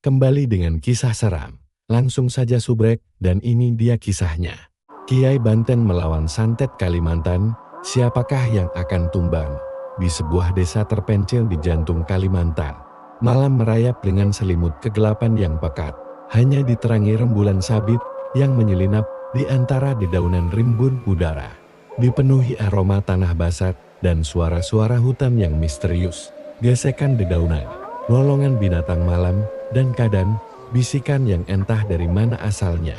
kembali dengan kisah seram. Langsung saja subrek, dan ini dia kisahnya. Kiai Banten melawan Santet Kalimantan, siapakah yang akan tumbang? Di sebuah desa terpencil di jantung Kalimantan, malam merayap dengan selimut kegelapan yang pekat. Hanya diterangi rembulan sabit yang menyelinap di antara dedaunan rimbun udara. Dipenuhi aroma tanah basah dan suara-suara hutan yang misterius. Gesekan dedaunan, lolongan binatang malam, dan kadang bisikan yang entah dari mana asalnya.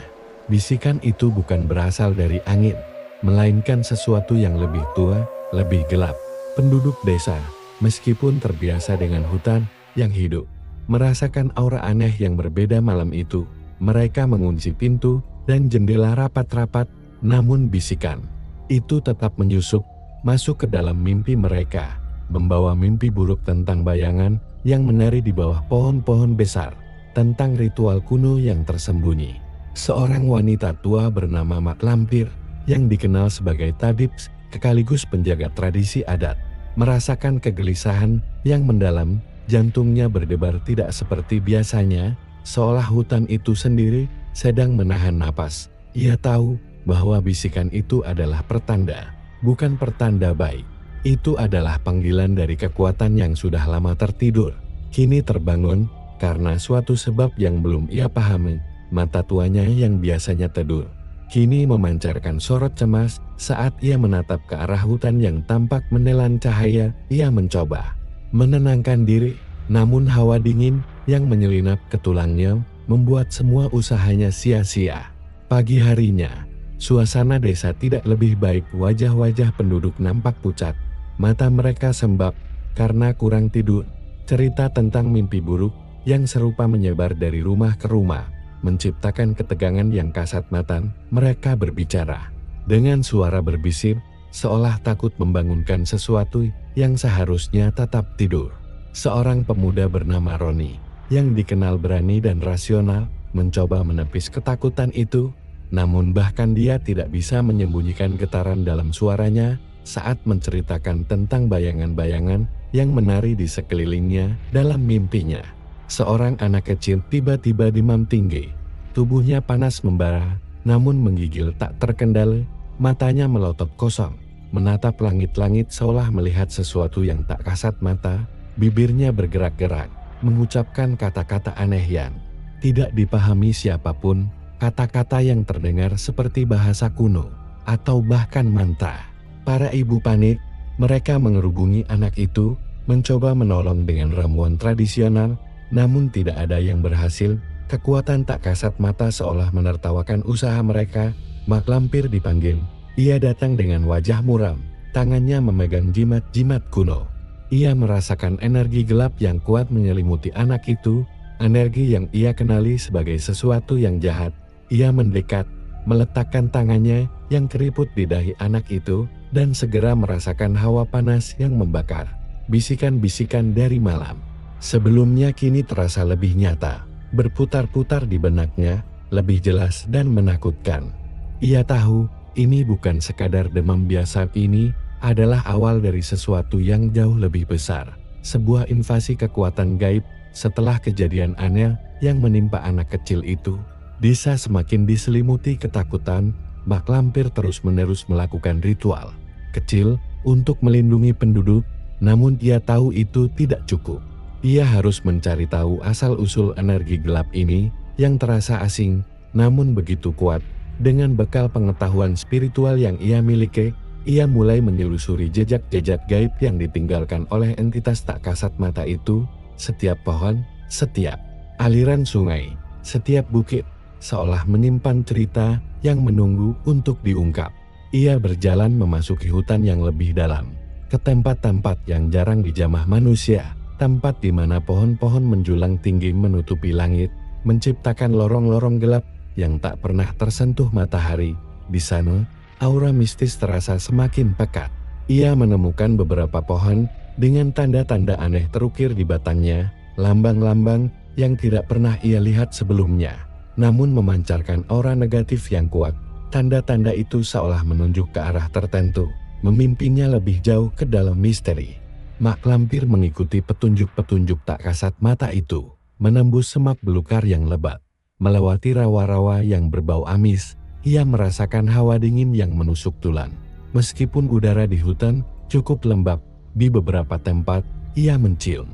Bisikan itu bukan berasal dari angin, melainkan sesuatu yang lebih tua, lebih gelap. Penduduk desa, meskipun terbiasa dengan hutan yang hidup, merasakan aura aneh yang berbeda malam itu. Mereka mengunci pintu dan jendela rapat-rapat, namun bisikan itu tetap menyusup masuk ke dalam mimpi mereka, membawa mimpi buruk tentang bayangan yang menari di bawah pohon-pohon besar, tentang ritual kuno yang tersembunyi. Seorang wanita tua bernama Mak Lampir, yang dikenal sebagai tabib sekaligus penjaga tradisi adat, merasakan kegelisahan yang mendalam. Jantungnya berdebar tidak seperti biasanya, seolah hutan itu sendiri sedang menahan napas. Ia tahu bahwa bisikan itu adalah pertanda, bukan pertanda baik. Itu adalah panggilan dari kekuatan yang sudah lama tertidur, kini terbangun karena suatu sebab yang belum ia pahami. Mata tuanya yang biasanya teduh, kini memancarkan sorot cemas saat ia menatap ke arah hutan yang tampak menelan cahaya. Ia mencoba menenangkan diri, namun hawa dingin yang menyelinap ke tulangnya membuat semua usahanya sia-sia. Pagi harinya, suasana desa tidak lebih baik. Wajah-wajah penduduk nampak pucat, mata mereka sembab karena kurang tidur. Cerita tentang mimpi buruk yang serupa menyebar dari rumah ke rumah, menciptakan ketegangan yang kasat mata. Mereka berbicara dengan suara berbisik, seolah takut membangunkan sesuatu yang seharusnya tetap tidur. Seorang pemuda bernama Roni, yang dikenal berani dan rasional, mencoba menepis ketakutan itu. Namun bahkan dia tidak bisa menyembunyikan getaran dalam suaranya saat menceritakan tentang bayangan-bayangan yang menari di sekelilingnya dalam mimpinya. Seorang anak kecil tiba-tiba demam tinggi, tubuhnya panas membara, namun menggigil tak terkendali. Matanya melotot kosong, menatap langit-langit seolah melihat sesuatu yang tak kasat mata. Bibirnya bergerak-gerak, mengucapkan kata-kata aneh yang tidak dipahami siapapun. Kata-kata yang terdengar seperti bahasa kuno, atau bahkan mantra. Para ibu panik, mereka mengerubungi anak itu, mencoba menolong dengan ramuan tradisional, namun tidak ada yang berhasil. Kekuatan tak kasat mata seolah menertawakan usaha mereka. Mak Lampir dipanggil. Ia datang dengan wajah muram, tangannya memegang jimat-jimat kuno. Ia merasakan energi gelap yang kuat menyelimuti anak itu, energi yang ia kenali sebagai sesuatu yang jahat. Ia mendekat, meletakkan tangannya yang keriput di dahi anak itu, dan segera merasakan hawa panas yang membakar. Bisikan-bisikan dari malam sebelumnya kini terasa lebih nyata, berputar-putar di benaknya, lebih jelas dan menakutkan. Ia tahu ini bukan sekadar demam biasa, ini adalah awal dari sesuatu yang jauh lebih besar, sebuah invasi kekuatan gaib. Setelah kejadian aneh yang menimpa anak kecil itu, desa semakin diselimuti ketakutan. Mak Lampir terus-menerus melakukan ritual kecil untuk melindungi penduduk, namun ia tahu itu tidak cukup. Ia harus mencari tahu asal-usul energi gelap ini yang terasa asing, namun begitu kuat. Dengan bekal pengetahuan spiritual yang ia miliki, ia mulai menelusuri jejak-jejak gaib yang ditinggalkan oleh entitas tak kasat mata itu. Setiap pohon, setiap aliran sungai, setiap bukit, seolah menyimpan cerita yang menunggu untuk diungkap. Ia berjalan memasuki hutan yang lebih dalam, ke tempat-tempat yang jarang dijamah manusia, tempat di mana pohon-pohon menjulang tinggi menutupi langit, menciptakan lorong-lorong gelap yang tak pernah tersentuh matahari. Di sana, aura mistis terasa semakin pekat. Ia menemukan beberapa pohon dengan tanda-tanda aneh terukir di batangnya, lambang-lambang yang tidak pernah ia lihat sebelumnya, namun memancarkan aura negatif yang kuat. Tanda-tanda itu seolah menunjuk ke arah tertentu, memimpinnya lebih jauh ke dalam misteri. Mak Lampir mengikuti petunjuk-petunjuk tak kasat mata itu. menembus semak belukar yang lebat, melewati rawa-rawa yang berbau amis. Ia merasakan hawa dingin yang menusuk tulang. Meskipun udara di hutan cukup lembab, di beberapa tempat ia mencium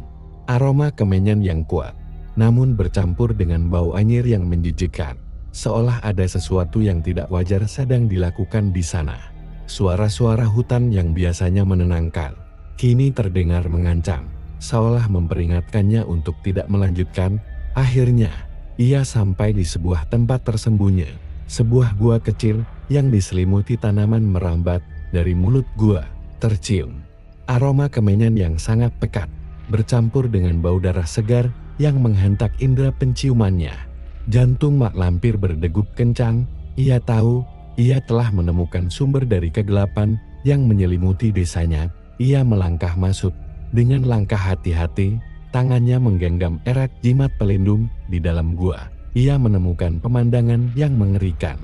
aroma kemenyan yang kuat, namun bercampur dengan bau anyir yang menjijikkan, seolah ada sesuatu yang tidak wajar sedang dilakukan di sana. Suara-suara hutan yang biasanya menenangkan, kini terdengar mengancam, seolah memperingatkannya untuk tidak melanjutkan. Akhirnya, ia sampai di sebuah tempat tersembunyi, sebuah gua kecil yang diselimuti tanaman merambat. Dari mulut gua tercium aroma kemenyan yang sangat pekat, bercampur dengan bau darah segar yang menghentak indera penciumannya. Jantung Mak Lampir berdegup kencang. Ia tahu ia telah menemukan sumber dari kegelapan yang menyelimuti desanya. Ia melangkah masuk dengan langkah hati-hati, tangannya menggenggam erat jimat pelindung. Di dalam gua, ia menemukan pemandangan yang mengerikan.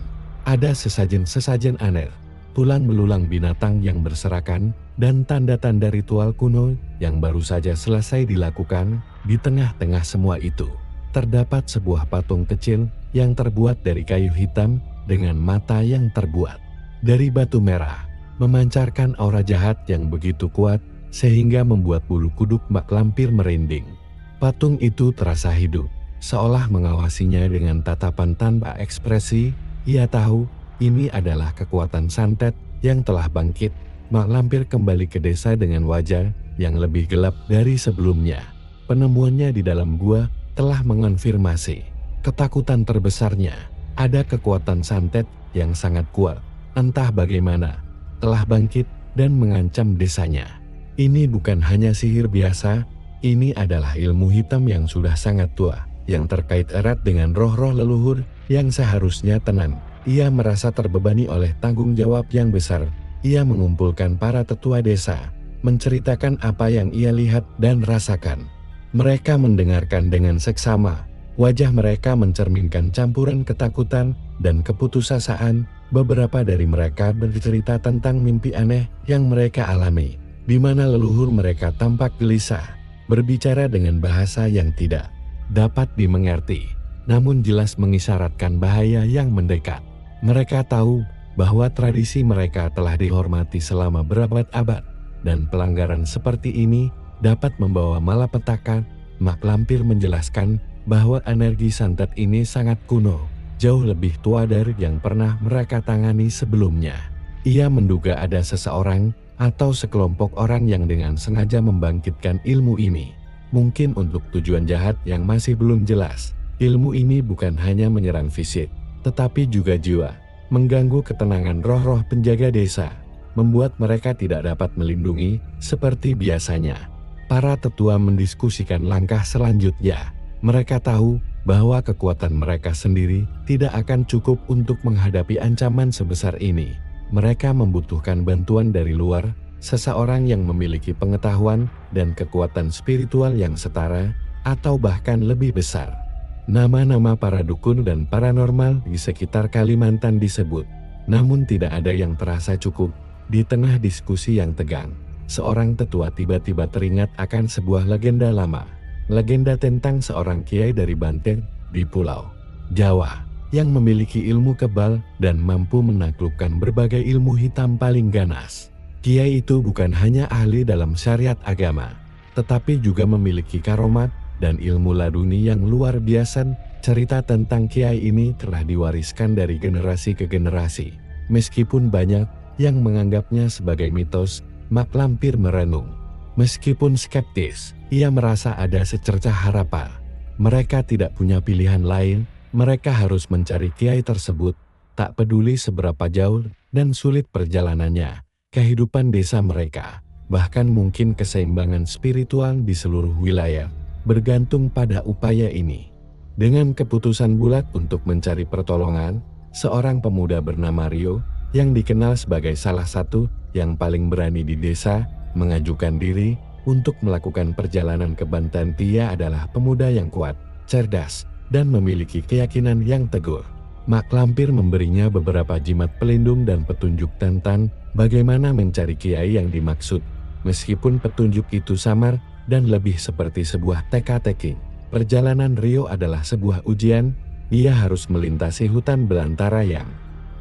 Ada sesajen-sesajen aneh, tulang belulang binatang yang berserakan, dan tanda-tanda ritual kuno yang baru saja selesai dilakukan. Di tengah-tengah semua itu, terdapat sebuah patung kecil yang terbuat dari kayu hitam dengan mata yang terbuat dari batu merah, memancarkan aura jahat yang begitu kuat sehingga membuat bulu kuduk Mak Lampir merinding. Patung itu terasa hidup, seolah mengawasinya dengan tatapan tanpa ekspresi. Ia tahu ini adalah kekuatan santet yang telah bangkit. Mak Lampir kembali ke desa dengan wajah yang lebih gelap dari sebelumnya. Penemuannya di dalam gua telah mengonfirmasi ketakutan terbesarnya. Ada kekuatan santet yang sangat kuat, entah bagaimana, telah bangkit dan mengancam desanya. Ini bukan hanya sihir biasa, ini adalah ilmu hitam yang sudah sangat tua, yang terkait erat dengan roh-roh leluhur yang seharusnya tenang. Ia merasa terbebani oleh tanggung jawab yang besar. Ia mengumpulkan para tetua desa, menceritakan apa yang ia lihat dan rasakan. Mereka mendengarkan dengan seksama. Wajah mereka mencerminkan campuran ketakutan dan keputusasaan. Beberapa dari mereka bercerita tentang mimpi aneh yang mereka alami, di mana leluhur mereka tampak gelisah, berbicara dengan bahasa yang tidak dapat dimengerti, namun jelas mengisyaratkan bahaya yang mendekat. Mereka tahu bahwa tradisi mereka telah dihormati selama berabad-abad, dan pelanggaran seperti ini dapat membawa malapetaka. Mak Lampir menjelaskan bahwa energi santet ini sangat kuno, jauh lebih tua dari yang pernah mereka tangani sebelumnya. Ia menduga ada seseorang atau sekelompok orang yang dengan sengaja membangkitkan ilmu ini, mungkin untuk tujuan jahat yang masih belum jelas. Ilmu ini bukan hanya menyerang fisik, tetapi juga jiwa, mengganggu ketenangan roh-roh penjaga desa, membuat mereka tidak dapat melindungi seperti biasanya. Para tetua mendiskusikan langkah selanjutnya. Mereka tahu bahwa kekuatan mereka sendiri tidak akan cukup untuk menghadapi ancaman sebesar ini. Mereka membutuhkan bantuan dari luar, seseorang yang memiliki pengetahuan dan kekuatan spiritual yang setara, atau bahkan lebih besar. Nama-nama para dukun dan paranormal di sekitar Kalimantan disebut, namun tidak ada yang terasa cukup. Di tengah diskusi yang tegang, seorang tetua tiba-tiba teringat akan sebuah legenda lama. Legenda tentang seorang kiai dari Banten di Pulau Jawa yang memiliki ilmu kebal dan mampu menaklukkan berbagai ilmu hitam paling ganas. Kiai itu bukan hanya ahli dalam syariat agama, tetapi juga memiliki karomat dan ilmu laduni yang luar biasa. Cerita tentang kiai ini telah diwariskan dari generasi ke generasi. Meskipun banyak yang menganggapnya sebagai mitos, Mak Lampir merenung. Meskipun skeptis, ia merasa ada secercah harapan. Mereka tidak punya pilihan lain, mereka harus mencari kiai tersebut. Tak peduli seberapa jauh dan sulit perjalanannya, kehidupan desa mereka, bahkan mungkin keseimbangan spiritual di seluruh wilayah, bergantung pada upaya ini. Dengan keputusan bulat untuk mencari pertolongan, seorang pemuda bernama Rio, yang dikenal sebagai salah satu yang paling berani di desa, mengajukan diri untuk melakukan perjalanan ke Banten. Dia adalah pemuda yang kuat, cerdas, dan memiliki keyakinan yang teguh. Mak Lampir memberinya beberapa jimat pelindung dan petunjuk tentang bagaimana mencari kiai yang dimaksud. Meskipun petunjuk itu samar dan lebih seperti sebuah teka-teki, Perjalanan Rio adalah sebuah ujian. Ia harus melintasi hutan belantara yang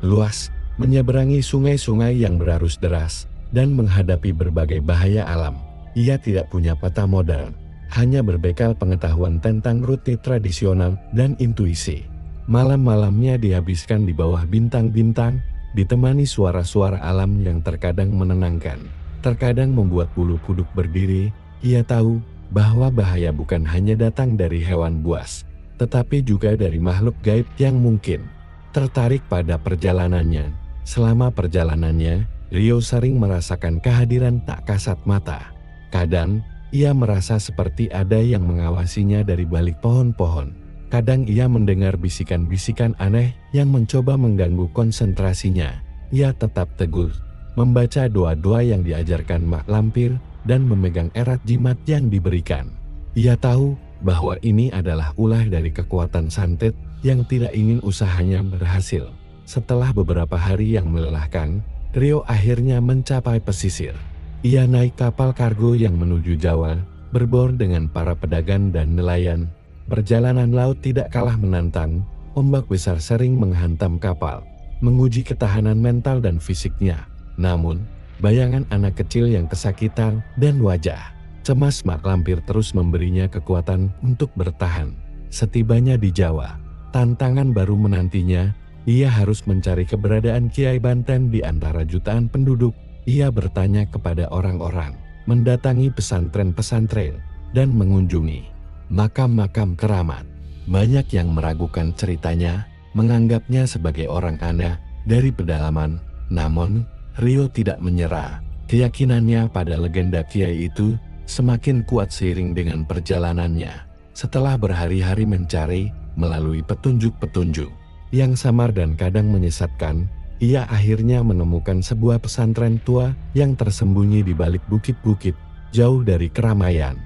luas, menyeberangi sungai-sungai yang berarus deras, dan menghadapi berbagai bahaya alam. Ia tidak punya peta modal, hanya berbekal pengetahuan tentang rute tradisional dan intuisi. Malam-malamnya dihabiskan di bawah bintang-bintang, ditemani suara-suara alam yang terkadang menenangkan, terkadang membuat bulu kuduk berdiri. Ia tahu bahwa bahaya bukan hanya datang dari hewan buas, tetapi juga dari makhluk gaib yang mungkin tertarik pada perjalanannya. Selama perjalanannya, Rio sering merasakan kehadiran tak kasat mata. Kadang, ia merasa seperti ada yang mengawasinya dari balik pohon-pohon. Kadang ia mendengar bisikan-bisikan aneh yang mencoba mengganggu konsentrasinya. Ia tetap teguh, membaca doa-doa yang diajarkan mak lampir, dan memegang erat jimat yang diberikan. Ia tahu bahwa ini adalah ulah dari kekuatan santet yang tidak ingin usahanya berhasil. Setelah beberapa hari yang melelahkan, Rio akhirnya mencapai pesisir. Ia naik kapal kargo yang menuju Jawa, berbor dengan para pedagang dan nelayan. Perjalanan laut tidak kalah menantang, ombak besar sering menghantam kapal, menguji ketahanan mental dan fisiknya. Namun, bayangan anak kecil yang kesakitan dan wajah cemas mak lampir terus memberinya kekuatan untuk bertahan. Setibanya di Jawa, tantangan baru menantinya. Ia harus mencari keberadaan Kiai Banten di antara jutaan penduduk. Ia bertanya kepada orang-orang, mendatangi pesantren-pesantren, dan mengunjungi makam-makam keramat. Banyak yang meragukan ceritanya, menganggapnya sebagai orang aneh dari pedalaman. Namun, Rio tidak menyerah. Keyakinannya pada legenda Kiai itu semakin kuat seiring dengan perjalanannya. Setelah berhari-hari mencari melalui petunjuk-petunjuk yang samar dan kadang menyesatkan, ia akhirnya menemukan sebuah pesantren tua yang tersembunyi di balik bukit-bukit, jauh dari keramaian.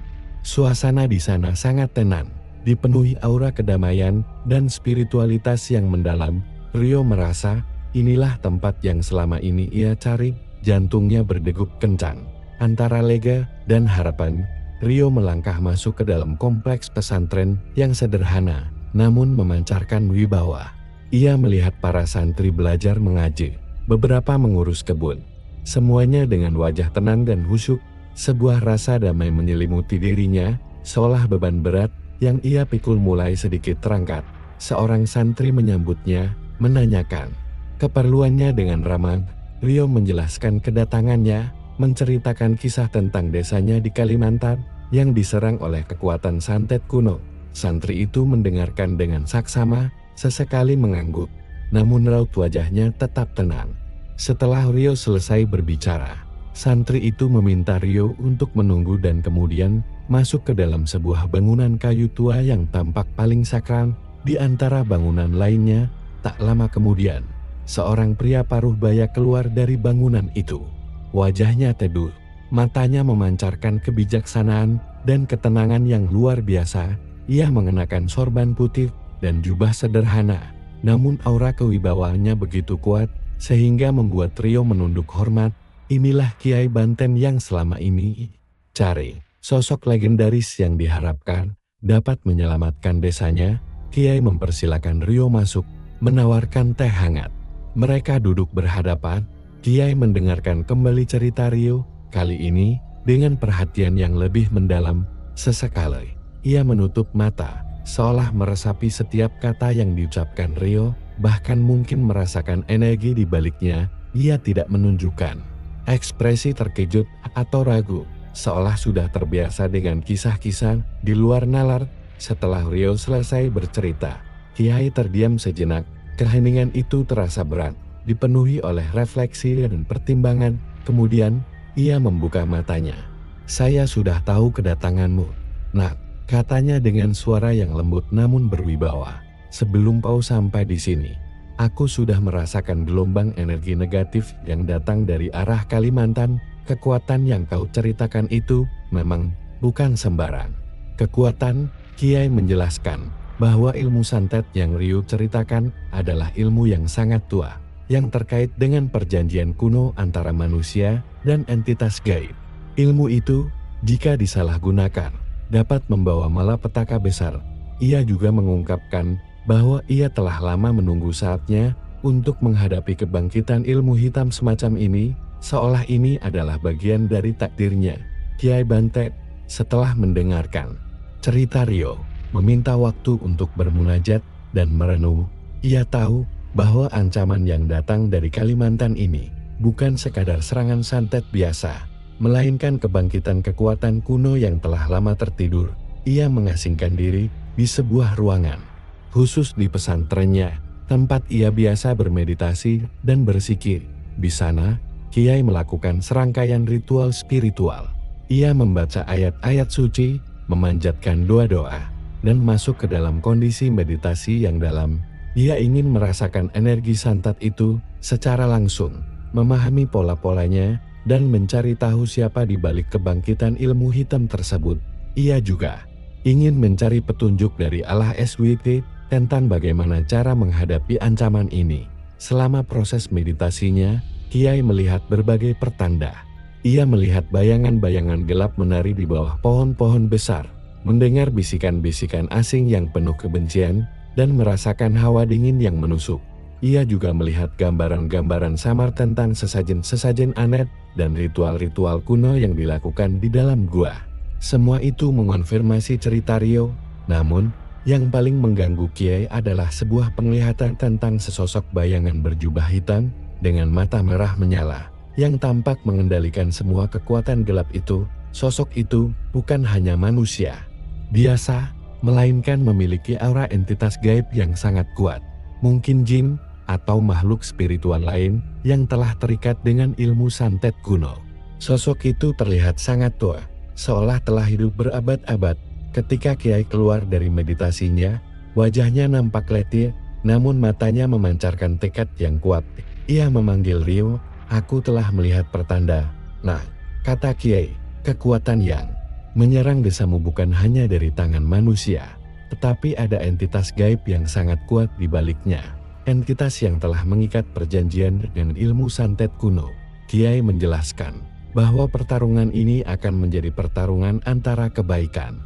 Suasana di sana sangat tenang, dipenuhi aura kedamaian dan spiritualitas yang mendalam. Rio merasa inilah tempat yang selama ini ia cari. Jantungnya berdegup kencang. Antara lega dan harapan, Rio melangkah masuk ke dalam kompleks pesantren yang sederhana, namun memancarkan wibawa. Ia melihat para santri belajar mengaji, beberapa mengurus kebun. Semuanya dengan wajah tenang dan khusyuk. Sebuah rasa damai menyelimuti dirinya, seolah beban berat yang ia pikul mulai sedikit terangkat. Seorang santri menyambutnya, menanyakan keperluannya dengan ramah. Rio menjelaskan kedatangannya, menceritakan kisah tentang desanya di Kalimantan yang diserang oleh kekuatan santet kuno. Santri itu mendengarkan dengan saksama, sesekali mengangguk, namun raut wajahnya tetap tenang. Setelah Rio selesai berbicara, santri itu meminta Rio untuk menunggu dan kemudian masuk ke dalam sebuah bangunan kayu tua yang tampak paling sakral di antara bangunan lainnya. Tak lama kemudian, seorang pria paruh baya keluar dari bangunan itu. Wajahnya teduh, matanya memancarkan kebijaksanaan dan ketenangan yang luar biasa. Ia mengenakan sorban putih dan jubah sederhana, namun aura kewibawaannya begitu kuat sehingga membuat Rio menunduk hormat. Inilah Kiai Banten yang selama ini cari, sosok legendaris yang diharapkan dapat menyelamatkan desanya. Kiai mempersilakan Rio masuk, menawarkan teh hangat. Mereka duduk berhadapan. Kiai mendengarkan kembali cerita Rio, kali ini dengan perhatian yang lebih mendalam. Sesekali ia menutup mata, seolah meresapi setiap kata yang diucapkan Rio, bahkan mungkin merasakan energi di baliknya. Ia tidak menunjukkan ekspresi terkejut atau ragu, seolah sudah terbiasa dengan kisah-kisah di luar nalar. Setelah Rio selesai bercerita, Kiai terdiam sejenak. Keheningan itu terasa berat, dipenuhi oleh refleksi dan pertimbangan. Kemudian, ia membuka matanya. "Saya sudah tahu kedatanganmu, Nak," katanya dengan suara yang lembut namun berwibawa. "Sebelum kau sampai di sini, aku sudah merasakan gelombang energi negatif yang datang dari arah Kalimantan. Kekuatan yang kau ceritakan itu memang bukan sembarang kekuatan." Kiai menjelaskan bahwa ilmu santet yang Rio ceritakan adalah ilmu yang sangat tua, yang terkait dengan perjanjian kuno antara manusia dan entitas gaib. Ilmu itu, jika disalahgunakan, dapat membawa malapetaka besar. Ia juga mengungkapkan bahwa ia telah lama menunggu saatnya untuk menghadapi kebangkitan ilmu hitam semacam ini, seolah ini adalah bagian dari takdirnya. Kiai Banten setelah mendengarkan cerita Rio, meminta waktu untuk bermunajat dan merenung. Ia tahu bahwa ancaman yang datang dari Kalimantan ini bukan sekadar serangan santet biasa, melainkan kebangkitan kekuatan kuno yang telah lama tertidur. Ia mengasingkan diri di sebuah ruangan khusus di pesantrennya, tempat ia biasa bermeditasi dan berzikir. Di sana, Kiai melakukan serangkaian ritual spiritual. Ia membaca ayat-ayat suci, memanjatkan doa-doa, dan masuk ke dalam kondisi meditasi yang dalam. Ia ingin merasakan energi santet itu secara langsung, memahami pola-polanya, dan mencari tahu siapa di balik kebangkitan ilmu hitam tersebut. Ia juga ingin mencari petunjuk dari Allah SWT tentang bagaimana cara menghadapi ancaman ini. Selama proses meditasinya, Kiai melihat berbagai pertanda. Ia melihat bayangan-bayangan gelap menari di bawah pohon-pohon besar, mendengar bisikan-bisikan asing yang penuh kebencian, dan merasakan hawa dingin yang menusuk. Ia juga melihat gambaran-gambaran samar tentang sesajen-sesajen aneh dan ritual-ritual kuno yang dilakukan di dalam gua. Semua itu mengonfirmasi cerita Rio, namun yang paling mengganggu Kiai adalah sebuah penglihatan tentang sesosok bayangan berjubah hitam dengan mata merah menyala, yang tampak mengendalikan semua kekuatan gelap itu. Sosok itu bukan hanya manusia biasa, melainkan memiliki aura entitas gaib yang sangat kuat, mungkin jin atau makhluk spiritual lain yang telah terikat dengan ilmu santet kuno. Sosok itu terlihat sangat tua, seolah telah hidup berabad-abad. Ketika Kiai keluar dari meditasinya, wajahnya nampak letih, namun matanya memancarkan tekad yang kuat. Ia memanggil Rio. "Aku telah melihat pertanda." "Nah," kata Kiai, "kekuatan yang menyerang desamu bukan hanya dari tangan manusia, tetapi ada entitas gaib yang sangat kuat di baliknya. Entitas yang telah mengikat perjanjian dengan ilmu santet kuno." Kiai menjelaskan bahwa pertarungan ini akan menjadi pertarungan antara kebaikan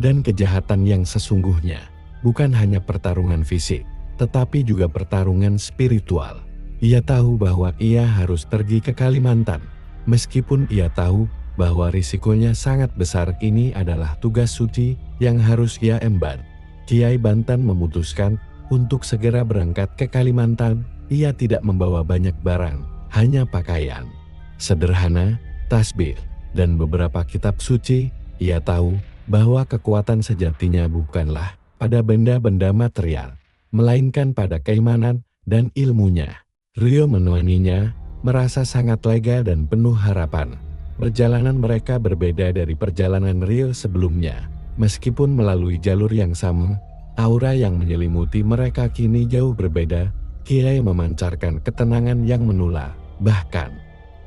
dan kejahatan yang sesungguhnya, bukan hanya pertarungan fisik, tetapi juga pertarungan spiritual. Ia tahu bahwa ia harus pergi ke Kalimantan, meskipun ia tahu bahwa risikonya sangat besar. Ini adalah tugas suci yang harus ia emban. Kiai Banten memutuskan untuk segera berangkat ke Kalimantan. Ia tidak membawa banyak barang, hanya pakaian sederhana, tasbih, dan beberapa kitab suci. Ia tahu bahwa kekuatan sejatinya bukanlah pada benda-benda material, melainkan pada keimanan dan ilmunya. Rio menemaninya, merasa sangat lega dan penuh harapan. Perjalanan mereka berbeda dari perjalanan Rio sebelumnya. Meskipun melalui jalur yang sama, aura yang menyelimuti mereka kini jauh berbeda. Kiai memancarkan ketenangan yang menular. Bahkan,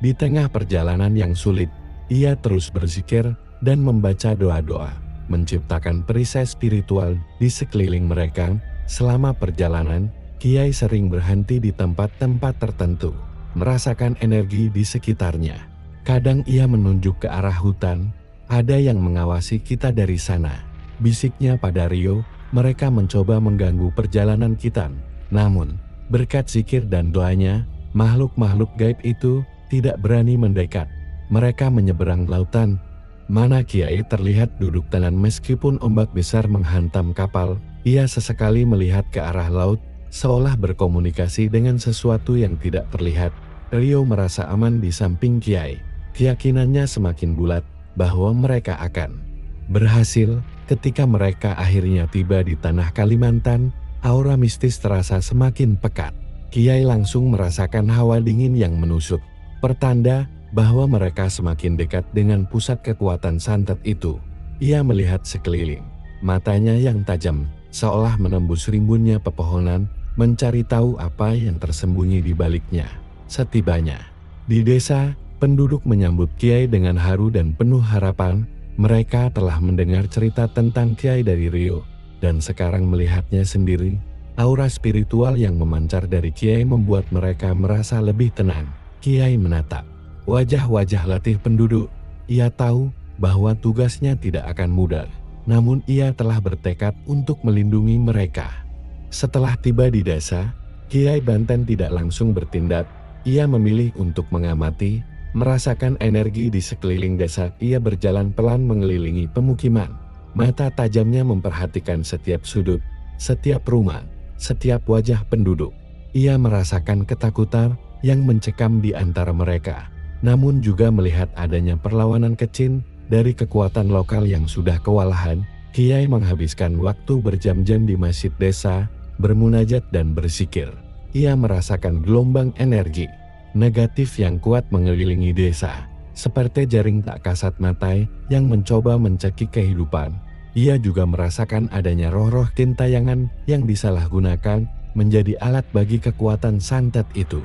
di tengah perjalanan yang sulit, ia terus berzikir dan membaca doa-doa, menciptakan perisai spiritual di sekeliling mereka. Selama perjalanan, Kiai sering berhenti di tempat-tempat tertentu, merasakan energi di sekitarnya. Kadang ia menunjuk ke arah hutan. "Ada yang mengawasi kita dari sana," bisiknya pada Rio. "Mereka mencoba mengganggu perjalanan kita." Namun, berkat zikir dan doanya, makhluk-makhluk gaib itu tidak berani mendekat. Mereka menyeberang lautan. Mana Kiai terlihat duduk tenang meskipun ombak besar menghantam kapal. Ia sesekali melihat ke arah laut, seolah berkomunikasi dengan sesuatu yang tidak terlihat. Rio merasa aman di samping Kiai. Keyakinannya semakin bulat bahwa mereka akan berhasil. Ketika mereka akhirnya tiba di tanah Kalimantan, aura mistis terasa semakin pekat. Kiai langsung merasakan hawa dingin yang menusuk, pertanda bahwa mereka semakin dekat dengan pusat kekuatan santet itu. Ia melihat sekeliling, matanya yang tajam seolah menembus rimbunnya pepohonan, mencari tahu apa yang tersembunyi di baliknya. Setibanya di desa, penduduk menyambut Kiai dengan haru dan penuh harapan. Mereka telah mendengar cerita tentang Kiai dari Rio, dan sekarang melihatnya sendiri. Aura spiritual yang memancar dari Kiai membuat mereka merasa lebih tenang. Kiai menatap wajah-wajah letih penduduk. Ia tahu bahwa tugasnya tidak akan mudah. namun ia telah bertekad untuk melindungi mereka. Setelah tiba di desa, Kiai Banten tidak langsung bertindak. Ia memilih untuk mengamati, merasakan energi di sekeliling desa. Ia berjalan pelan mengelilingi pemukiman. Mata tajamnya memperhatikan setiap sudut, setiap rumah, setiap wajah penduduk. Ia merasakan ketakutan yang mencekam di antara mereka, namun juga melihat adanya perlawanan kecil dari kekuatan lokal yang sudah kewalahan. Kiai menghabiskan waktu berjam-jam di masjid desa, bermunajat dan berzikir. Ia merasakan gelombang energi negatif yang kuat mengelilingi desa, seperti jaring tak kasat mata yang mencoba mencekik kehidupan. Ia juga merasakan adanya roh-roh kintayangan yang disalahgunakan menjadi alat bagi kekuatan santet itu.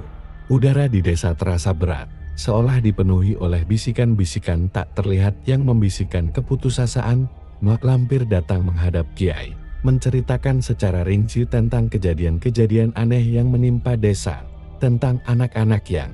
Udara di desa terasa berat, seolah dipenuhi oleh bisikan-bisikan tak terlihat yang membisikkan keputusasaan. Mak Lampir datang menghadap Kiai, menceritakan secara rinci tentang kejadian-kejadian aneh yang menimpa desa, tentang anak-anak yang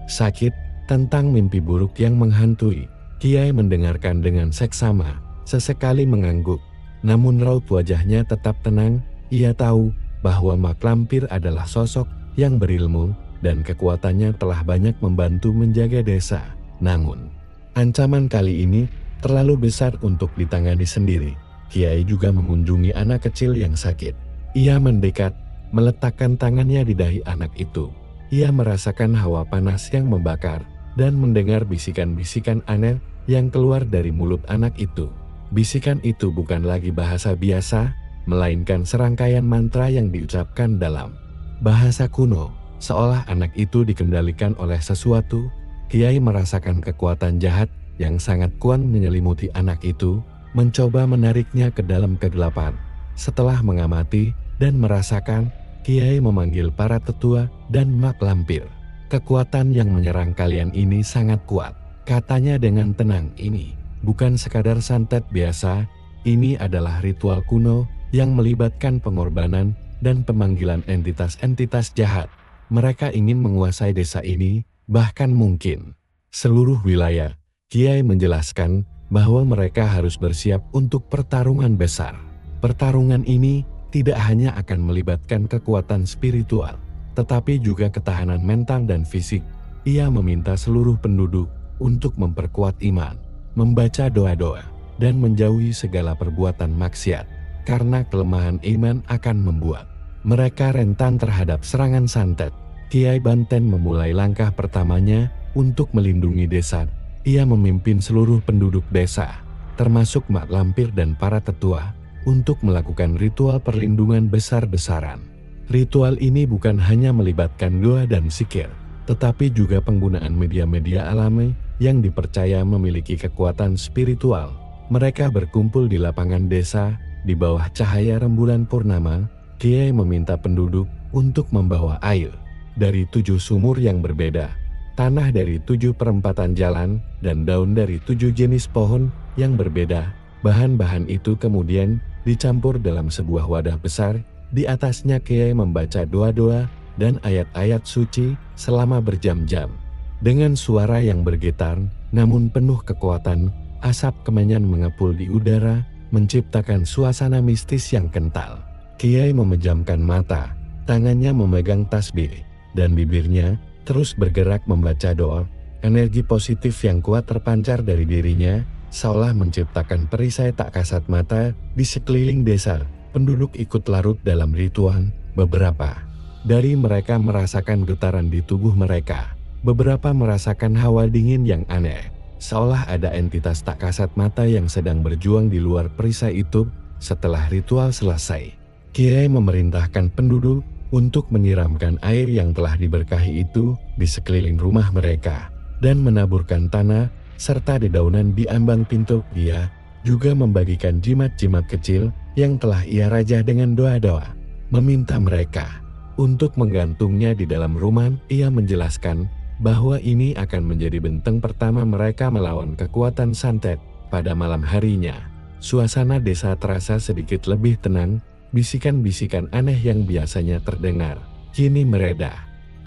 sakit, tentang mimpi buruk yang menghantui. Kiai mendengarkan dengan seksama, sesekali mengangguk, namun raut wajahnya tetap tenang. Ia tahu bahwa Mak Lampir adalah sosok yang berilmu, dan kekuatannya telah banyak membantu menjaga desa. Namun, ancaman kali ini terlalu besar untuk ditangani sendiri. Kiai juga mengunjungi anak kecil yang sakit. Ia mendekat, meletakkan tangannya di dahi anak itu. Ia merasakan hawa panas yang membakar, dan mendengar bisikan-bisikan aneh yang keluar dari mulut anak itu. Bisikan itu bukan lagi bahasa biasa, melainkan serangkaian mantra yang diucapkan dalam bahasa kuno. Seolah anak itu dikendalikan oleh sesuatu. Kiai merasakan kekuatan jahat yang sangat kuat menyelimuti anak itu, mencoba menariknya ke dalam kegelapan. Setelah mengamati dan merasakan, Kiai memanggil para tetua dan Mak Lampir. Kekuatan yang menyerang kalian ini sangat kuat, katanya dengan tenang. Ini bukan sekadar santet biasa, ini adalah ritual kuno yang melibatkan pengorbanan dan pemanggilan entitas-entitas jahat. Mereka ingin menguasai desa ini, bahkan mungkin seluruh wilayah. Kiai menjelaskan bahwa mereka harus bersiap untuk pertarungan besar. Pertarungan ini tidak hanya akan melibatkan kekuatan spiritual, tetapi juga ketahanan mental dan fisik. Ia meminta seluruh penduduk untuk memperkuat iman, membaca doa-doa, dan menjauhi segala perbuatan maksiat, karena kelemahan iman akan membuat mereka rentan terhadap serangan santet. Kiai Banten memulai langkah pertamanya untuk melindungi desa. Ia memimpin seluruh penduduk desa, termasuk Mak Lampir dan para tetua, untuk melakukan ritual perlindungan besar-besaran. Ritual ini bukan hanya melibatkan doa dan zikir, tetapi juga penggunaan media-media alami yang dipercaya memiliki kekuatan spiritual. Mereka berkumpul di lapangan desa, di bawah cahaya rembulan purnama. Kiai meminta penduduk untuk membawa air dari 7 sumur yang berbeda, tanah dari 7 perempatan jalan, dan daun dari 7 jenis pohon yang berbeda. Bahan-bahan itu kemudian dicampur dalam sebuah wadah besar. Di atasnya Kiai membaca doa-doa dan ayat-ayat suci selama berjam-jam. Dengan suara yang bergetar, namun penuh kekuatan, asap kemenyan mengepul di udara, menciptakan suasana mistis yang kental. Kiai memejamkan mata, tangannya memegang tasbih, dan bibirnya terus bergerak membaca doa. Energi positif yang kuat terpancar dari dirinya, seolah menciptakan perisai tak kasat mata di sekeliling desa. Penduduk ikut larut dalam ritual. Beberapa dari mereka merasakan getaran di tubuh mereka. Beberapa merasakan hawa dingin yang aneh, seolah ada entitas tak kasat mata yang sedang berjuang di luar perisai itu. Setelah ritual selesai, Kiai memerintahkan penduduk untuk menyiramkan air yang telah diberkahi itu di sekeliling rumah mereka, dan menaburkan tanah serta dedaunan di ambang pintu. Dia juga membagikan jimat-jimat kecil yang telah ia rajah dengan doa-doa, meminta mereka untuk menggantungnya di dalam rumah. Ia menjelaskan bahwa ini akan menjadi benteng pertama mereka melawan kekuatan santet. Pada malam harinya, suasana desa terasa sedikit lebih tenang. Bisikan-bisikan aneh yang biasanya terdengar kini mereda.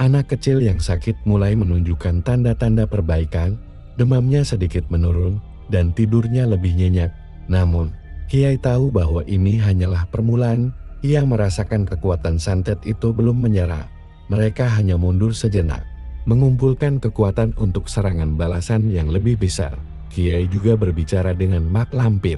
Anak kecil yang sakit mulai menunjukkan tanda-tanda perbaikan. Demamnya sedikit menurun dan tidurnya lebih nyenyak. Namun, Kiai tahu bahwa ini hanyalah permulaan. Ia merasakan kekuatan santet itu belum menyerah. Mereka hanya mundur sejenak, mengumpulkan kekuatan untuk serangan balasan yang lebih besar. Kiai juga berbicara dengan mak lampir.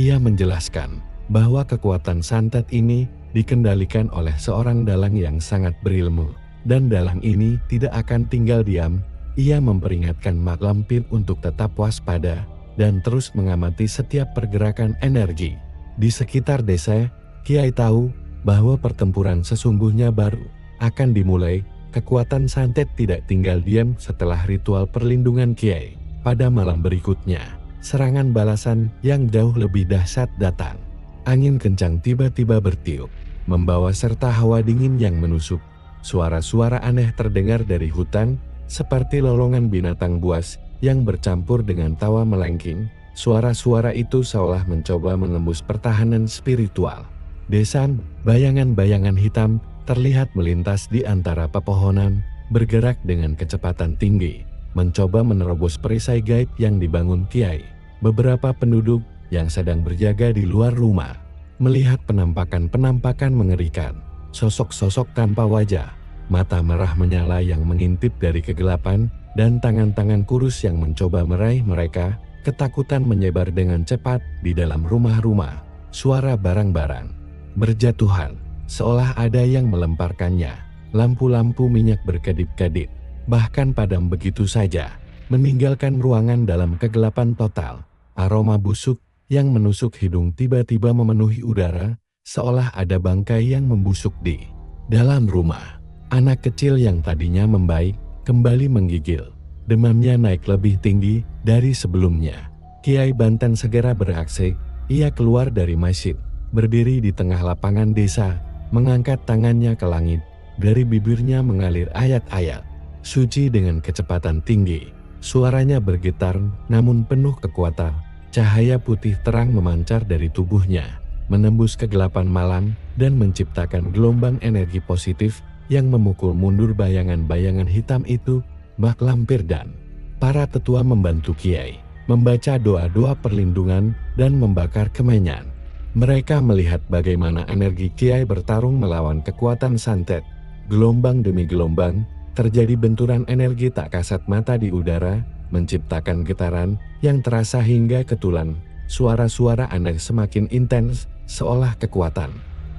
Ia menjelaskan bahwa kekuatan santet ini dikendalikan oleh seorang dalang yang sangat berilmu. Dan dalang ini tidak akan tinggal diam. Ia memperingatkan mak lampir untuk tetap waspada dan terus mengamati setiap pergerakan energi. Di sekitar desa, Kiai tahu bahwa pertempuran sesungguhnya baru akan dimulai. Kekuatan santet tidak tinggal diam setelah ritual perlindungan Kiai. Pada malam berikutnya, serangan balasan yang jauh lebih dahsyat datang. Angin kencang tiba-tiba bertiup, membawa serta hawa dingin yang menusuk. Suara-suara aneh terdengar dari hutan, seperti lolongan binatang buas yang bercampur dengan tawa melengking. Suara-suara itu seolah mencoba menembus pertahanan spiritual. Desa, bayangan-bayangan hitam terlihat melintas di antara pepohonan, bergerak dengan kecepatan tinggi, mencoba menerobos perisai gaib yang dibangun Kiai. Beberapa penduduk yang sedang berjaga di luar rumah melihat penampakan-penampakan mengerikan, sosok-sosok tanpa wajah, mata merah menyala yang mengintip dari kegelapan, dan tangan-tangan kurus yang mencoba meraih mereka. Ketakutan menyebar dengan cepat di dalam rumah-rumah. Suara barang-barang berjatuhan, seolah ada yang melemparkannya. Lampu-lampu minyak berkedip-kedip, bahkan padam begitu saja, meninggalkan ruangan dalam kegelapan total. Aroma busuk yang menusuk hidung tiba-tiba memenuhi udara, seolah ada bangkai yang membusuk di dalam rumah. Anak kecil yang tadinya membaik, kembali menggigil. Demamnya naik lebih tinggi dari sebelumnya. Kiai Banten segera beraksi. Ia keluar dari masjid, berdiri di tengah lapangan desa, mengangkat tangannya ke langit. Dari bibirnya mengalir ayat-ayat suci dengan kecepatan tinggi. Suaranya bergetar namun penuh kekuatan. Cahaya putih terang memancar dari tubuhnya, menembus kegelapan malam dan menciptakan gelombang energi positif yang memukul mundur bayangan-bayangan hitam itu. Mak lampir dan para tetua membantu Kiai membaca doa-doa perlindungan dan membakar kemenyan. Mereka melihat bagaimana energi Kiai bertarung melawan kekuatan santet. Gelombang demi gelombang, terjadi benturan energi tak kasat mata di udara, menciptakan getaran yang terasa hingga ke tulang. Suara-suara aneh semakin intens, seolah kekuatan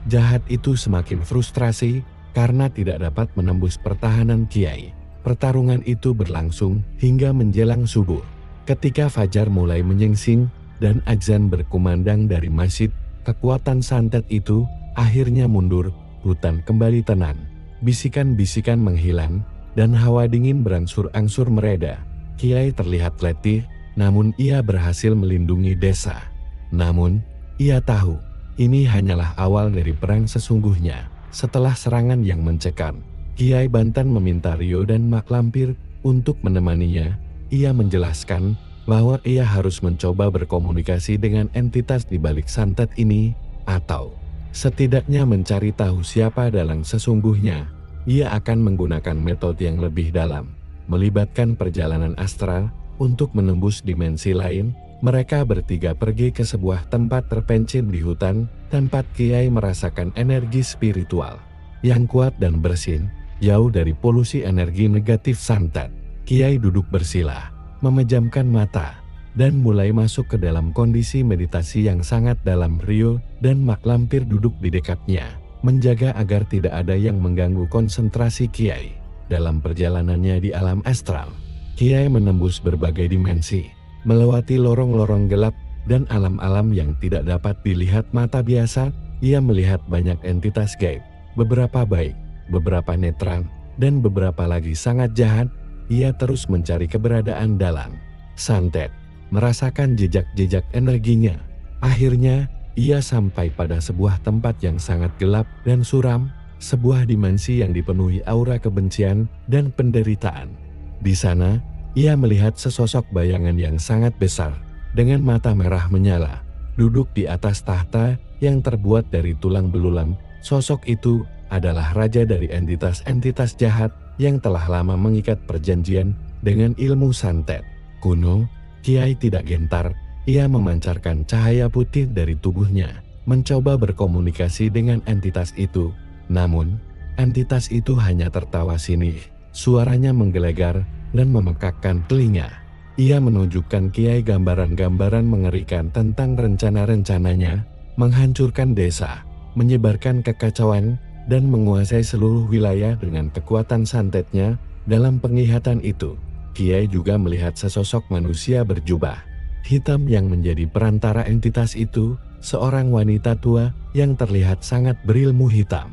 jahat itu semakin frustrasi karena tidak dapat menembus pertahanan Kiai. Pertarungan itu berlangsung hingga menjelang subuh. Ketika fajar mulai menyingsing dan azan berkumandang dari masjid, kekuatan santet itu akhirnya mundur. Hutan kembali tenang, bisikan-bisikan menghilang, dan hawa dingin berangsur-angsur mereda. Kiai terlihat letih, namun ia berhasil melindungi desa. Namun, ia tahu ini hanyalah awal dari perang sesungguhnya. Setelah serangan yang mencekam, Kiai Banten meminta Rio dan mak lampir untuk menemaninya. Ia menjelaskan bahwa ia harus mencoba berkomunikasi dengan entitas di balik santet ini, atau setidaknya mencari tahu siapa dalang sesungguhnya. Ia akan menggunakan metode yang lebih dalam, melibatkan perjalanan astral untuk menembus dimensi lain. Mereka bertiga pergi ke sebuah tempat terpencil di hutan. Tempat Kiai merasakan energi spiritual yang kuat dan bersih, jauh dari polusi energi negatif santet. Kiai duduk bersila, memejamkan mata, dan mulai masuk ke dalam kondisi meditasi yang sangat dalam. Rio dan mak lampir duduk di dekatnya, menjaga agar tidak ada yang mengganggu konsentrasi Kiai. Dalam perjalanannya di alam astral, Kiai menembus berbagai dimensi, melewati lorong-lorong gelap dan alam-alam yang tidak dapat dilihat mata biasa. Ia melihat banyak entitas gaib, beberapa baik, beberapa netral, dan beberapa lagi sangat jahat. Ia terus mencari keberadaan dalang santet, merasakan jejak-jejak energinya. Akhirnya, ia sampai pada sebuah tempat yang sangat gelap dan suram, sebuah dimensi yang dipenuhi aura kebencian dan penderitaan. Di sana, ia melihat sesosok bayangan yang sangat besar, dengan mata merah menyala, duduk di atas tahta yang terbuat dari tulang belulang. Sosok itu adalah raja dari entitas-entitas jahat yang telah lama mengikat perjanjian dengan ilmu santet kuno. Kiai tidak gentar. ia memancarkan cahaya putih dari tubuhnya, mencoba berkomunikasi dengan entitas itu. Namun, entitas itu hanya tertawa sinis, suaranya menggelegar dan memekakkan telinga. Ia menunjukkan Kiai gambaran-gambaran mengerikan tentang rencana-rencananya, menghancurkan desa, menyebarkan kekacauan, dan menguasai seluruh wilayah dengan kekuatan santetnya. Dalam penglihatan itu, Kiai juga melihat sesosok manusia berjubah hitam yang menjadi perantara entitas itu, seorang wanita tua yang terlihat sangat berilmu hitam.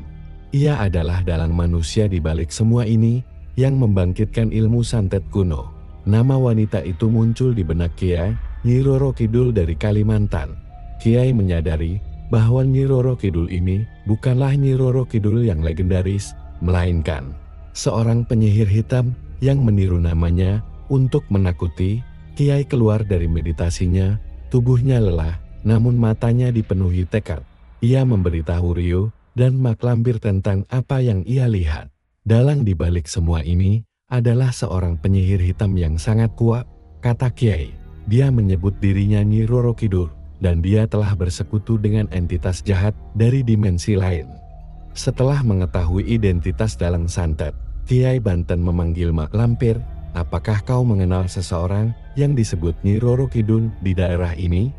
Ia adalah dalang manusia di balik semua ini, yang membangkitkan ilmu santet kuno. Nama wanita itu muncul di benak Kiai, Nyi Roro Kidul dari Kalimantan. Kiai menyadari bahwa Nyi Roro Kidul ini bukanlah Nyi Roro Kidul yang legendaris, melainkan seorang penyihir hitam yang meniru namanya untuk menakuti. Kiai keluar dari meditasinya, tubuhnya lelah, namun matanya dipenuhi tekad. Ia memberitahu Rio dan Mak Lampir tentang apa yang ia lihat. Dalang di balik semua ini adalah seorang penyihir hitam yang sangat kuat, kata Kiai. Dia menyebut dirinya Nyi Roro Kidul, dan dia telah bersekutu dengan entitas jahat dari dimensi lain. Setelah mengetahui identitas dalang santet, Kiai Banten memanggil Mak Lampir. Apakah kau mengenal seseorang yang disebut Nyi Roro Kidul di daerah ini?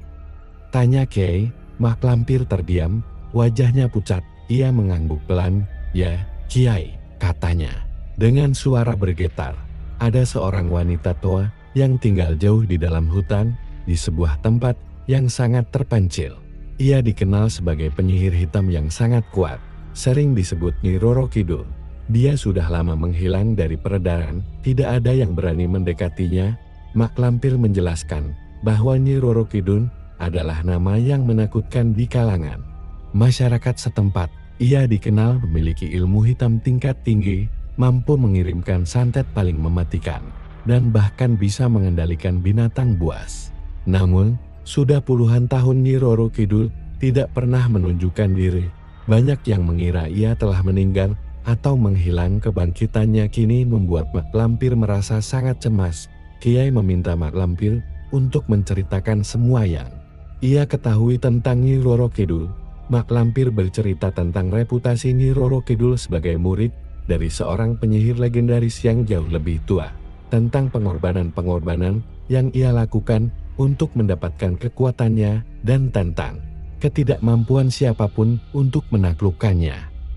Tanya Kiai. Mak Lampir terdiam, wajahnya pucat. Ia mengangguk pelan. Ya, Kiai, katanya. Dengan suara bergetar, ada seorang wanita tua yang tinggal jauh di dalam hutan, di sebuah tempat yang sangat terpencil. Ia dikenal sebagai penyihir hitam yang sangat kuat, sering disebut Nyi Roro Kidul. Dia sudah lama menghilang dari peredaran, tidak ada yang berani mendekatinya. Mak Lampir menjelaskan bahwa Nyi Roro Kidul adalah nama yang menakutkan di kalangan masyarakat setempat. Ia dikenal memiliki ilmu hitam tingkat tinggi, mampu mengirimkan santet paling mematikan, dan bahkan bisa mengendalikan binatang buas. Namun, sudah puluhan tahun Nyi Roro Kidul tidak pernah menunjukkan diri. Banyak yang mengira ia telah meninggal atau menghilang. Kebangkitannya kini membuat Mak Lampir merasa sangat cemas. Kiai meminta Mak Lampir untuk menceritakan semua yang ia ketahui tentang Nyi Roro Kidul. Mak Lampir bercerita tentang reputasi Nyi Roro Kidul sebagai murid dari seorang penyihir legendaris yang jauh lebih tua, tentang pengorbanan-pengorbanan yang ia lakukan untuk mendapatkan kekuatannya, dan tentang ketidakmampuan siapapun untuk menaklukkannya.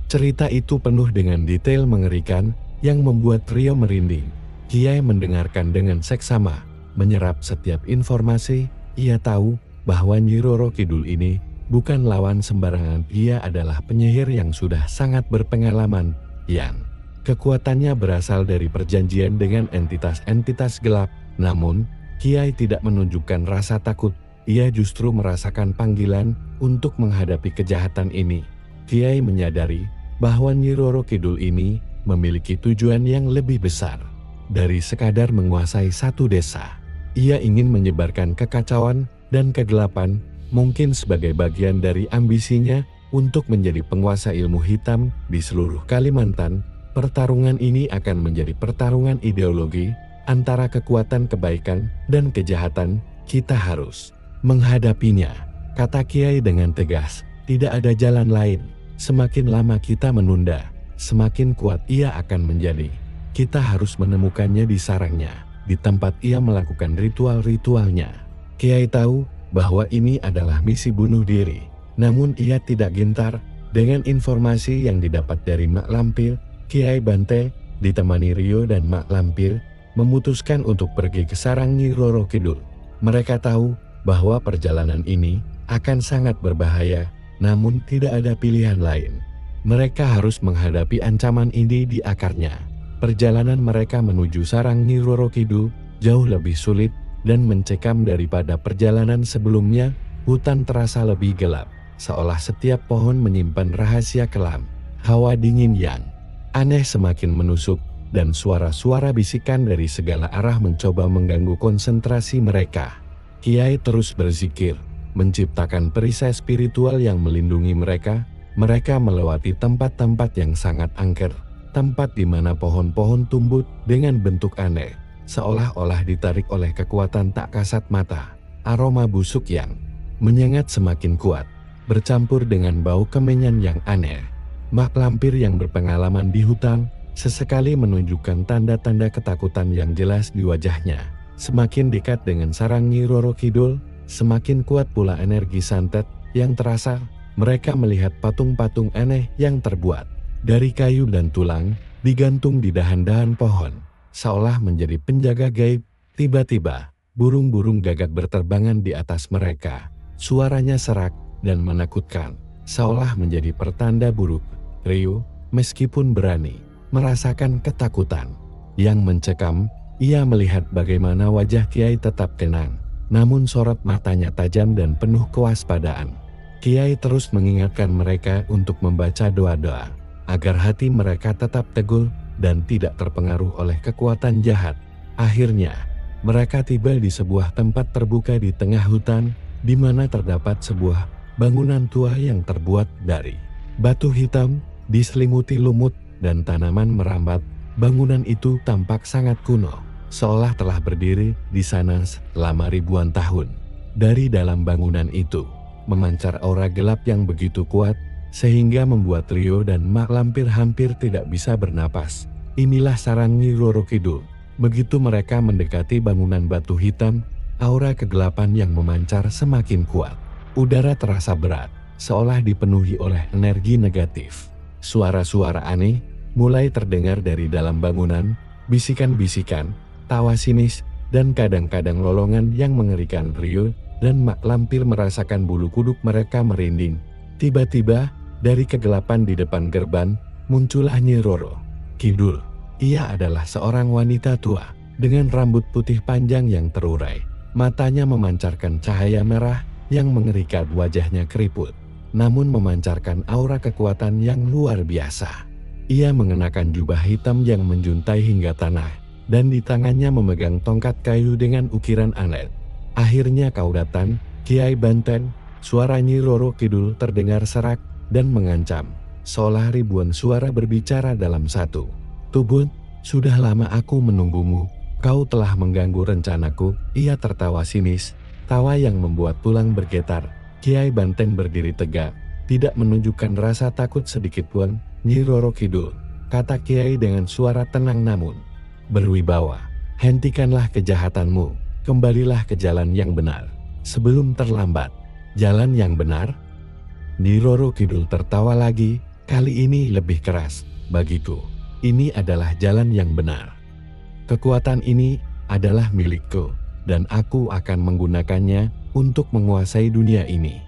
Cerita itu penuh dengan detail mengerikan yang membuat Rio merinding. Kiai mendengarkan dengan seksama, menyerap setiap informasi. Ia tahu bahwa Nyi Roro Kidul ini bukan lawan sembarangan. Ia adalah penyihir yang sudah sangat berpengalaman, yang kekuatannya berasal dari perjanjian dengan entitas-entitas gelap. Namun, Kiai tidak menunjukkan rasa takut. Ia justru merasakan panggilan untuk menghadapi kejahatan ini. Kiai menyadari bahwa Nyi Roro Kidul ini memiliki tujuan yang lebih besar dari sekadar menguasai satu desa. Ia ingin menyebarkan kekacauan dan kegelapan, mungkin sebagai bagian dari ambisinya untuk menjadi penguasa ilmu hitam di seluruh Kalimantan. Pertarungan ini akan menjadi pertarungan ideologi antara kekuatan kebaikan dan kejahatan. Kita harus menghadapinya, kata Kiai dengan tegas. Tidak ada jalan lain. Semakin lama kita menunda, semakin kuat ia akan menjadi. Kita harus menemukannya di sarangnya, di tempat ia melakukan ritual-ritualnya. Kiai tahu bahwa ini adalah misi bunuh diri, namun ia tidak gentar. Dengan informasi yang didapat dari Mak Lampir, Kiai Bante, ditemani Rio dan Mak Lampir, memutuskan untuk pergi ke sarang Nyi Roro Kidul. Mereka tahu bahwa perjalanan ini akan sangat berbahaya, namun tidak ada pilihan lain. Mereka harus menghadapi ancaman ini di akarnya. Perjalanan mereka menuju sarang Nyi Roro Kidul jauh lebih sulit dan mencekam daripada perjalanan sebelumnya. Hutan terasa lebih gelap, seolah setiap pohon menyimpan rahasia kelam. Hawa dingin yang aneh semakin menusuk, dan suara-suara bisikan dari segala arah mencoba mengganggu konsentrasi mereka. Kiai terus berzikir, menciptakan perisai spiritual yang melindungi mereka. Mereka melewati tempat-tempat yang sangat angker, tempat di mana pohon-pohon tumbuh dengan bentuk aneh, seolah-olah ditarik oleh kekuatan tak kasat mata. Aroma busuk yang menyengat semakin kuat, bercampur dengan bau kemenyan yang aneh. Mak lampir yang berpengalaman di hutan sesekali menunjukkan tanda-tanda ketakutan yang jelas di wajahnya. Semakin dekat dengan sarang Nyi Roro Kidul, semakin kuat pula energi santet yang terasa. Mereka melihat patung-patung aneh yang terbuat dari kayu dan tulang, digantung di dahan-dahan pohon, seolah menjadi penjaga gaib. Tiba-tiba, burung-burung gagak berterbangan di atas mereka. Suaranya serak dan menakutkan, seolah menjadi pertanda buruk. Ryu, meskipun berani merasakan ketakutan yang mencekam, ia melihat bagaimana wajah Kiai tetap tenang, namun sorot matanya tajam dan penuh kewaspadaan. Kiai terus mengingatkan mereka untuk membaca doa-doa, agar hati mereka tetap teguh dan tidak terpengaruh oleh kekuatan jahat. Akhirnya, mereka tiba di sebuah tempat terbuka di tengah hutan, di mana terdapat sebuah bangunan tua yang terbuat dari batu hitam, diselimuti lumut dan tanaman merambat. Bangunan itu tampak sangat kuno, seolah telah berdiri di sana selama ribuan tahun. Dari dalam bangunan itu, memancar aura gelap yang begitu kuat, sehingga membuat Ryo dan mak lampir hampir tidak bisa bernapas. Inilah sarang Nyi Roro Kidul. Begitu mereka mendekati bangunan batu hitam, aura kegelapan yang memancar semakin kuat. Udara terasa berat, seolah dipenuhi oleh energi negatif. Suara-suara aneh mulai terdengar dari dalam bangunan, bisikan-bisikan, tawa sinis, dan kadang-kadang lolongan yang mengerikan. Ryo dan mak lampir merasakan bulu kuduk mereka merinding. Tiba-tiba, dari kegelapan di depan gerbang, muncullah Nyi Roro Kidul. Ia adalah seorang wanita tua, dengan rambut putih panjang yang terurai. Matanya memancarkan cahaya merah yang mengerikan, wajahnya keriput, namun memancarkan aura kekuatan yang luar biasa. Ia mengenakan jubah hitam yang menjuntai hingga tanah, dan di tangannya memegang tongkat kayu dengan ukiran aneh. Akhirnya kau datang, Kiai Banten. Suara Nyi Roro Kidul terdengar serak dan mengancam, seolah ribuan suara berbicara dalam satu. Tubun, sudah lama aku menunggumu. Kau telah mengganggu rencanaku. Ia tertawa sinis, tawa yang membuat tulang bergetar. Kiai Banten berdiri tegak, tidak menunjukkan rasa takut sedikit pun. Nyi Roro Kidul, kata Kiai dengan suara tenang namun berwibawa, hentikanlah kejahatanmu, kembalilah ke jalan yang benar, sebelum terlambat. Jalan yang benar? Nyi Roro Kidul tertawa lagi, kali ini lebih keras. Bagiku, ini adalah jalan yang benar. Kekuatan ini adalah milikku, dan aku akan menggunakannya untuk menguasai dunia ini.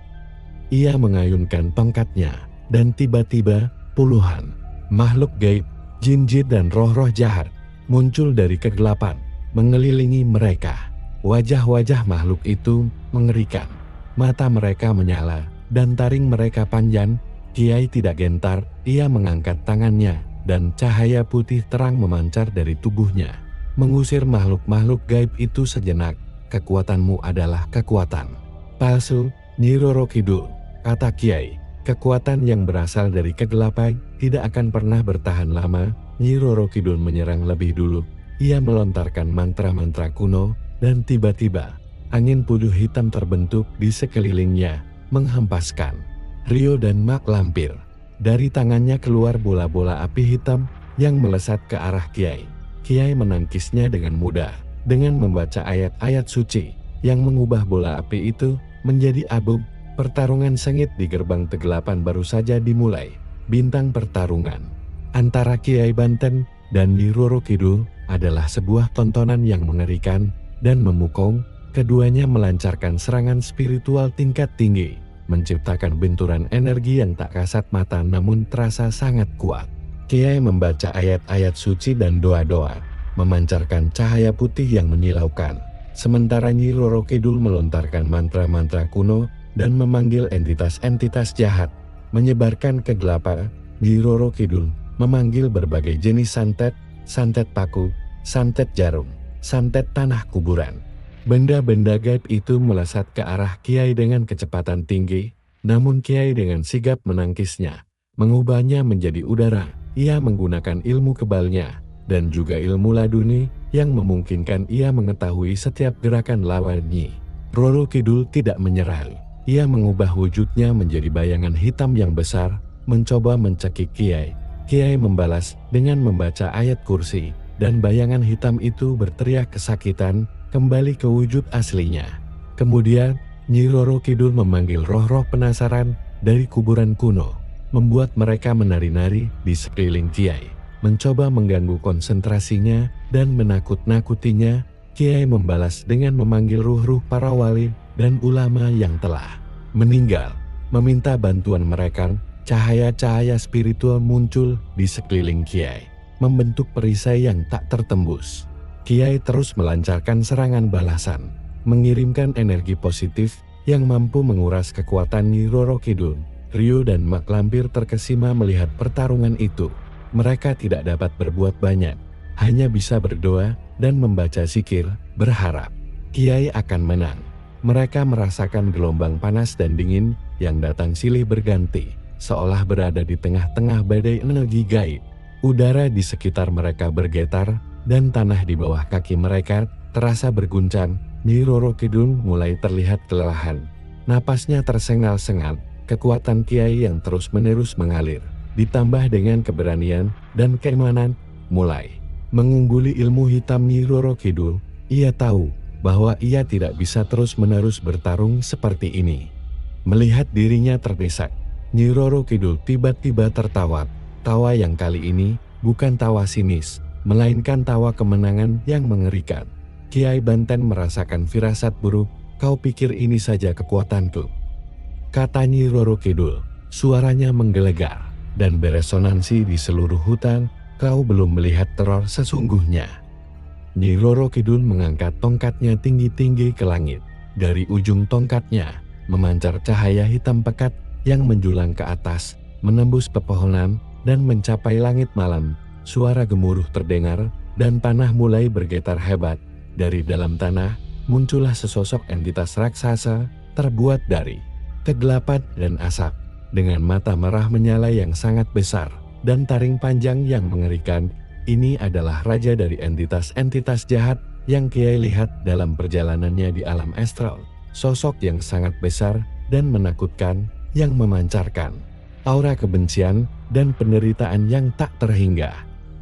Ia mengayunkan tongkatnya, dan tiba-tiba puluhan makhluk gaib, jin-jin dan roh-roh jahat muncul dari kegelapan, mengelilingi mereka. Wajah-wajah makhluk itu mengerikan, mata mereka menyala, dan taring mereka panjang. Kiai tidak gentar, ia mengangkat tangannya, dan cahaya putih terang memancar dari tubuhnya, mengusir makhluk-makhluk gaib itu sejenak. Kekuatanmu adalah kekuatan palsu, Nyi Roro Kidul, kata Kiai. Kekuatan yang berasal dari kegelapan tidak akan pernah bertahan lama. Nyi Roro Kidul menyerang lebih dulu. Ia melontarkan mantra-mantra kuno, dan tiba-tiba angin puyuh hitam terbentuk di sekelilingnya, menghempaskan Ryo dan mak lampir. Dari tangannya keluar bola-bola api hitam yang melesat ke arah Kiai. Kiai menangkisnya dengan mudah, dengan membaca ayat-ayat suci yang mengubah bola api itu menjadi abu. Pertarungan sengit di gerbang kegelapan baru saja dimulai. Bintang pertarungan antara Kiai Banten dan Nyi Roro Kidul adalah sebuah tontonan yang mengerikan dan memukau. Keduanya melancarkan serangan spiritual tingkat tinggi, menciptakan benturan energi yang tak kasat mata namun terasa sangat kuat. Kiai membaca ayat-ayat suci dan doa-doa, memancarkan cahaya putih yang menyilaukan. Sementara Nyi Roro Kidul melontarkan mantra-mantra kuno dan memanggil entitas-entitas jahat, menyebarkan kegelapan. Nyi Roro Kidul memanggil berbagai jenis santet, santet paku, santet jarum, santet tanah kuburan. Benda-benda gaib itu melesat ke arah Kiai dengan kecepatan tinggi, namun Kiai dengan sigap menangkisnya, mengubahnya menjadi udara. Ia menggunakan ilmu kebalnya, dan juga ilmu laduni yang memungkinkan ia mengetahui setiap gerakan lawannya. Roro Kidul tidak menyerah. Ia mengubah wujudnya menjadi bayangan hitam yang besar, mencoba mencekik Kiai. Kiai membalas dengan membaca ayat kursi, dan bayangan hitam itu berteriak kesakitan, kembali ke wujud aslinya. Kemudian, Nyi Roro Kidul memanggil roh-roh penasaran dari kuburan kuno, membuat mereka menari-nari di sekeliling Kiai, mencoba mengganggu konsentrasinya dan menakut-nakutinya. Kiai membalas dengan memanggil ruh-ruh para wali dan ulama yang telah meninggal, meminta bantuan mereka. Cahaya-cahaya spiritual muncul di sekeliling Kiai, membentuk perisai yang tak tertembus. Kiai terus melancarkan serangan balasan, mengirimkan energi positif yang mampu menguras kekuatan Nyi Roro Kidul. Ryu dan Mak Lampir terkesima melihat pertarungan itu. Mereka tidak dapat berbuat banyak, hanya bisa berdoa dan membaca zikir, berharap Kiai akan menang. Mereka merasakan gelombang panas dan dingin yang datang silih berganti, seolah berada di tengah-tengah badai energi gaib. Udara di sekitar mereka bergetar, dan tanah di bawah kaki mereka terasa berguncang. Nyi Roro Kidul mulai terlihat kelelahan. Napasnya tersengal-sengal. Kekuatan Kiai yang terus-menerus mengalir, ditambah dengan keberanian dan keimanan, mulai mengungguli ilmu hitam Nyi Roro Kidul. Ia tahu bahwa ia tidak bisa terus-menerus bertarung seperti ini. Melihat dirinya terdesak, Nyi Roro Kidul tiba-tiba tertawa. Tawa yang kali ini bukan tawa sinis, melainkan tawa kemenangan yang mengerikan. Kiai Banten merasakan firasat buruk. Kau pikir ini saja kekuatanku? Kata Nyi Roro Kidul. Suaranya menggelegar dan beresonansi di seluruh hutan. Kau belum melihat teror sesungguhnya. Nyi Roro Kidul mengangkat tongkatnya tinggi-tinggi ke langit. Dari ujung tongkatnya memancar cahaya hitam pekat yang menjulang ke atas, menembus pepohonan dan mencapai langit malam. Suara gemuruh terdengar dan tanah mulai bergetar hebat. Dari dalam tanah muncullah sesosok entitas raksasa terbuat dari kegelapan dan asap, dengan mata merah menyala yang sangat besar dan taring panjang yang mengerikan. Ini adalah raja dari entitas-entitas jahat yang Kiai lihat dalam perjalanannya di alam astral. Sosok yang sangat besar dan menakutkan, yang memancarkan aura kebencian dan penderitaan yang tak terhingga.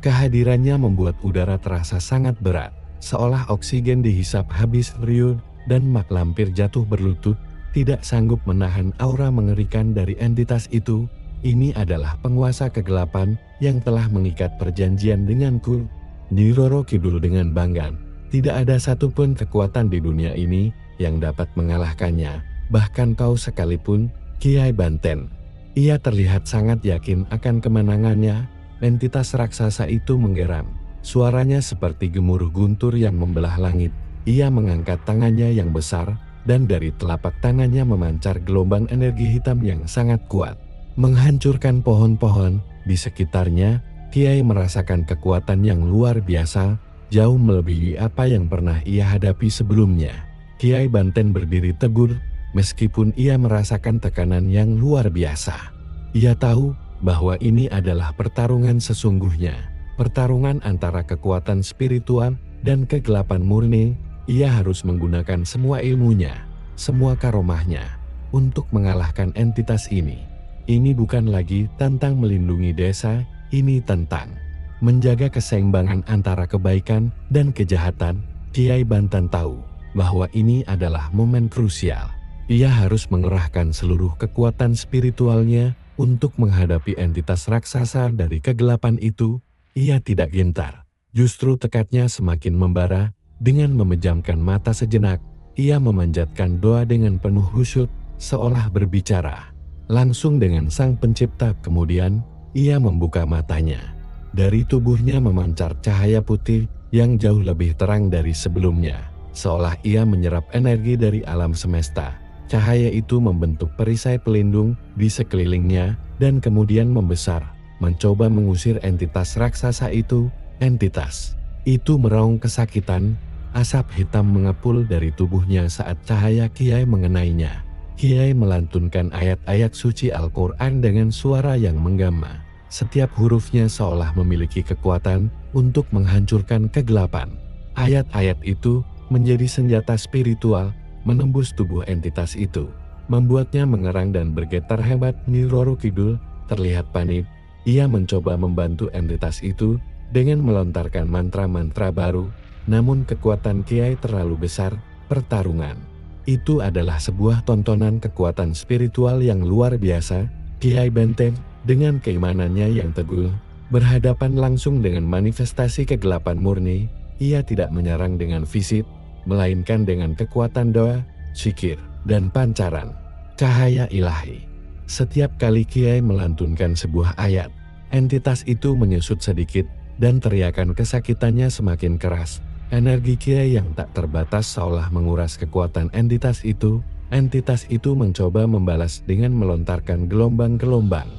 Kehadirannya membuat udara terasa sangat berat, seolah oksigen dihisap habis. Ryu dan Mak Lampir jatuh berlutut, tidak sanggup menahan aura mengerikan dari entitas itu. Ini adalah penguasa kegelapan yang telah mengikat perjanjian denganku. Nyi Roro Kidul dengan bangga. Tidak ada satupun kekuatan di dunia ini yang dapat mengalahkannya, bahkan kau sekalipun, Kiai Banten. Ia terlihat sangat yakin akan kemenangannya. Entitas raksasa itu menggeram. Suaranya seperti gemuruh guntur yang membelah langit. Ia mengangkat tangannya yang besar, dan dari telapak tangannya memancar gelombang energi hitam yang sangat kuat, menghancurkan pohon-pohon di sekitarnya. Kiai merasakan kekuatan yang luar biasa, jauh melebihi apa yang pernah ia hadapi sebelumnya. Kiai Banten berdiri tegur, meskipun ia merasakan tekanan yang luar biasa. Ia tahu bahwa ini adalah pertarungan sesungguhnya, pertarungan antara kekuatan spiritual dan kegelapan murni. Ia harus menggunakan semua ilmunya, semua karomahnya, untuk mengalahkan entitas ini. Ini bukan lagi tentang melindungi desa, ini tentang menjaga keseimbangan antara kebaikan dan kejahatan. Kiai Banten tahu bahwa ini adalah momen krusial. Ia harus mengerahkan seluruh kekuatan spiritualnya untuk menghadapi entitas raksasa dari kegelapan itu. Ia tidak gentar, justru tekadnya semakin membara. Dengan memejamkan mata sejenak, ia memanjatkan doa dengan penuh khusyuk, seolah berbicara langsung dengan Sang Pencipta. Kemudian, ia membuka matanya. Dari tubuhnya memancar cahaya putih yang jauh lebih terang dari sebelumnya, seolah ia menyerap energi dari alam semesta. Cahaya itu membentuk perisai pelindung di sekelilingnya dan kemudian membesar, mencoba mengusir entitas raksasa itu. Entitas itu meraung kesakitan, asap hitam mengepul dari tubuhnya saat cahaya Kiai mengenainya. Kiai melantunkan ayat-ayat suci Al-Quran dengan suara yang menggema. Setiap hurufnya seolah memiliki kekuatan untuk menghancurkan kegelapan. Ayat-ayat itu menjadi senjata spiritual, menembus tubuh entitas itu, membuatnya mengerang dan bergetar hebat. Nyi Roro Kidul terlihat panik. Ia mencoba membantu entitas itu dengan melontarkan mantra-mantra baru, namun kekuatan Kiai terlalu besar. Pertarungan itu adalah sebuah tontonan kekuatan spiritual yang luar biasa. Kiai Banteng dengan keimanannya yang teguh berhadapan langsung dengan manifestasi kegelapan murni. Ia tidak menyerang dengan fisik, melainkan dengan kekuatan doa, zikir, dan pancaran cahaya ilahi. Setiap kali Kiai melantunkan sebuah ayat, entitas itu menyusut sedikit dan teriakan kesakitannya semakin keras. Energi Kiai yang tak terbatas seolah menguras kekuatan entitas itu. Entitas itu mencoba membalas dengan melontarkan gelombang-gelombang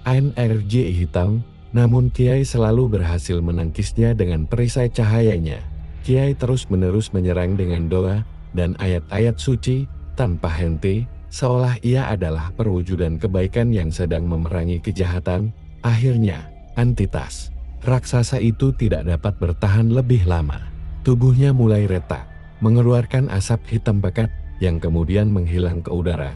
energi hitam, namun Kiai selalu berhasil menangkisnya dengan perisai cahayanya. Kiai terus-menerus menyerang dengan doa dan ayat-ayat suci tanpa henti, seolah ia adalah perwujudan kebaikan yang sedang memerangi kejahatan. Akhirnya, entitas raksasa itu tidak dapat bertahan lebih lama. Tubuhnya mulai retak, mengeluarkan asap hitam pekat yang kemudian menghilang ke udara.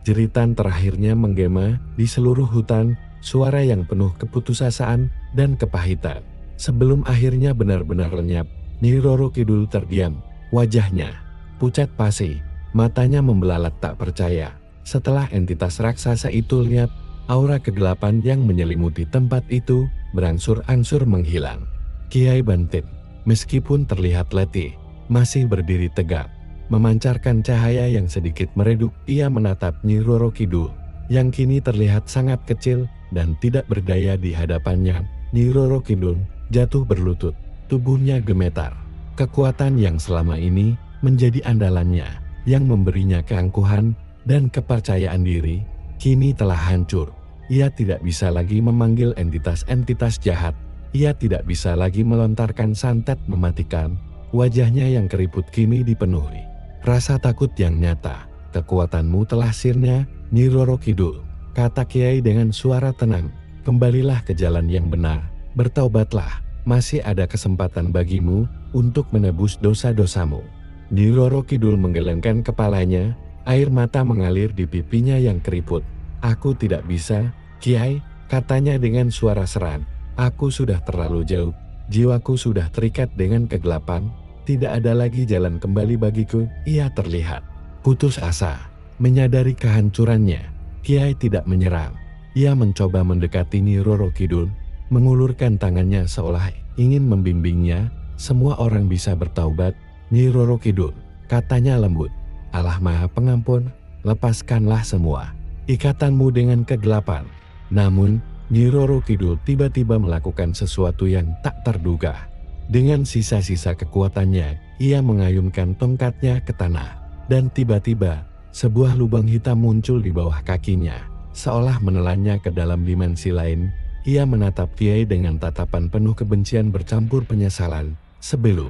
Jeritan terakhirnya menggema di seluruh hutan, suara yang penuh keputusasaan dan kepahitan. Sebelum akhirnya benar-benar lenyap, Nyi Roro Kidul terdiam, wajahnya pucat pasi, matanya membelalak tak percaya. Setelah entitas raksasa itu lihat, aura kegelapan yang menyelimuti tempat itu berangsur-angsur menghilang. Kiai Banteng, meskipun terlihat letih, masih berdiri tegak, memancarkan cahaya yang sedikit meredup. Ia menatap Nyi Roro Kidul, yang kini terlihat sangat kecil dan tidak berdaya di hadapannya. Nyi Roro Kidul jatuh berlutut, tubuhnya gemetar. Kekuatan yang selama ini menjadi andalannya, yang memberinya keangkuhan dan kepercayaan diri, kini telah hancur. Ia tidak bisa lagi memanggil entitas-entitas jahat. Ia tidak bisa lagi melontarkan santet mematikan. Wajahnya yang keriput kini dipenuhi rasa takut yang nyata. Kekuatanmu telah sirna, Nyi Roro Kidul, kata Kiai dengan suara tenang. Kembalilah ke jalan yang benar, bertaubatlah, masih ada kesempatan bagimu untuk menebus dosa-dosamu. Nyi Roro Kidul menggelengkan kepalanya, air mata mengalir di pipinya yang keriput. Aku tidak bisa, Kiai, katanya dengan suara seram. Aku sudah terlalu jauh, jiwaku sudah terikat dengan kegelapan, tidak ada lagi jalan kembali bagiku. Ia terlihat putus asa, menyadari kehancurannya. Kiai tidak menyerang, ia mencoba mendekati Nyi Roro Kidul, mengulurkan tangannya seolah ingin membimbingnya. Semua orang bisa bertaubat, Nyi Roro Kidul, katanya lembut. Allah Maha Pengampun, lepaskanlah semua ikatanmu dengan kegelapan. Namun, Nyi Roro Kidul tiba-tiba melakukan sesuatu yang tak terduga. Dengan sisa-sisa kekuatannya, ia mengayunkan tongkatnya ke tanah. Dan tiba-tiba, sebuah lubang hitam muncul di bawah kakinya. Seolah menelannya ke dalam dimensi lain, ia menatap Kiai dengan tatapan penuh kebencian bercampur penyesalan. Sebelum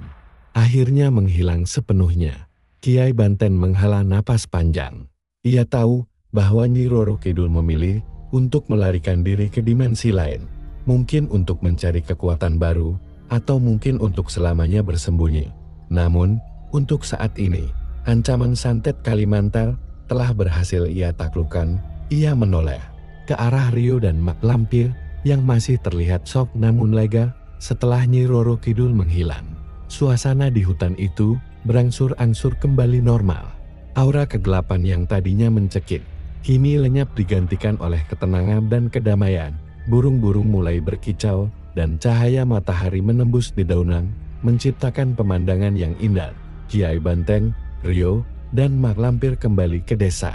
akhirnya menghilang sepenuhnya, Kiai Banteng menghela napas panjang. Ia tahu bahwa Nyi Roro Kidul memilih untuk melarikan diri ke dimensi lain, mungkin untuk mencari kekuatan baru, atau mungkin untuk selamanya bersembunyi. Namun, untuk saat ini, ancaman santet Kalimantan telah berhasil ia taklukkan. Ia menoleh ke arah Rio dan Mak Lampir yang masih terlihat shock namun lega setelah Nyi Roro Kidul menghilang. Suasana di hutan itu berangsur-angsur kembali normal. Aura kegelapan yang tadinya mencekik, kini lenyap digantikan oleh ketenangan dan kedamaian. Burung-burung mulai berkicau dan cahaya matahari menembus dedaunan, menciptakan pemandangan yang indah. Kiai Banteng, Rio, dan Mak Lampir kembali ke desa.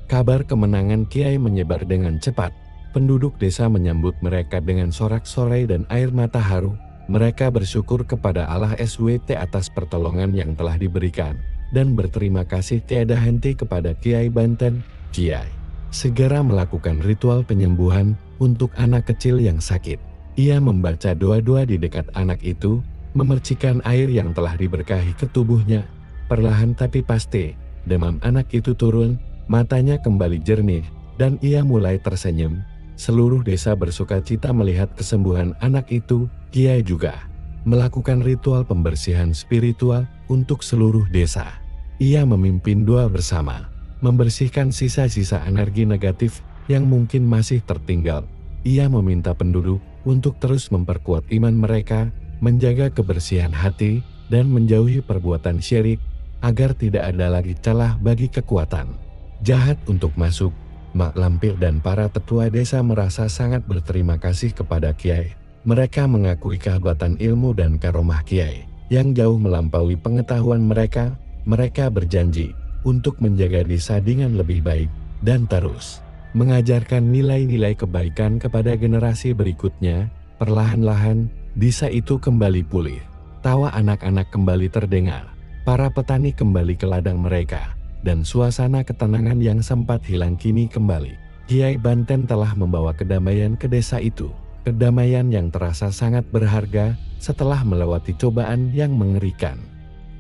Kabar kemenangan Kiai menyebar dengan cepat. Penduduk desa menyambut mereka dengan sorak-sorai dan air mata haru. Mereka bersyukur kepada Allah SWT atas pertolongan yang telah diberikan, dan berterima kasih tiada henti kepada Kiai Banteng. Kiai segera melakukan ritual penyembuhan untuk anak kecil yang sakit. Ia membaca doa-doa di dekat anak itu, memercikan air yang telah diberkahi ke tubuhnya. Perlahan tapi pasti, demam anak itu turun, matanya kembali jernih, dan ia mulai tersenyum. Seluruh desa bersukacita melihat kesembuhan anak itu. Kiai juga melakukan ritual pembersihan spiritual untuk seluruh desa. Ia memimpin doa bersama, membersihkan sisa-sisa energi negatif yang mungkin masih tertinggal. Ia meminta penduduk untuk terus memperkuat iman mereka, menjaga kebersihan hati, dan menjauhi perbuatan syirik, agar tidak ada lagi celah bagi kekuatan jahat untuk masuk. Mak Lampir dan para tetua desa merasa sangat berterima kasih kepada Kiai. Mereka mengakui kehebatan ilmu dan karomah Kiai yang jauh melampaui pengetahuan mereka. Mereka berjanji untuk menjaga desa dengan lebih baik dan terus mengajarkan nilai-nilai kebaikan kepada generasi berikutnya. Perlahan-lahan, desa itu kembali pulih. Tawa anak-anak kembali terdengar. Para petani kembali ke ladang mereka, dan suasana ketenangan yang sempat hilang kini kembali. Kiai Banten telah membawa kedamaian ke desa itu. Kedamaian yang terasa sangat berharga setelah melewati cobaan yang mengerikan.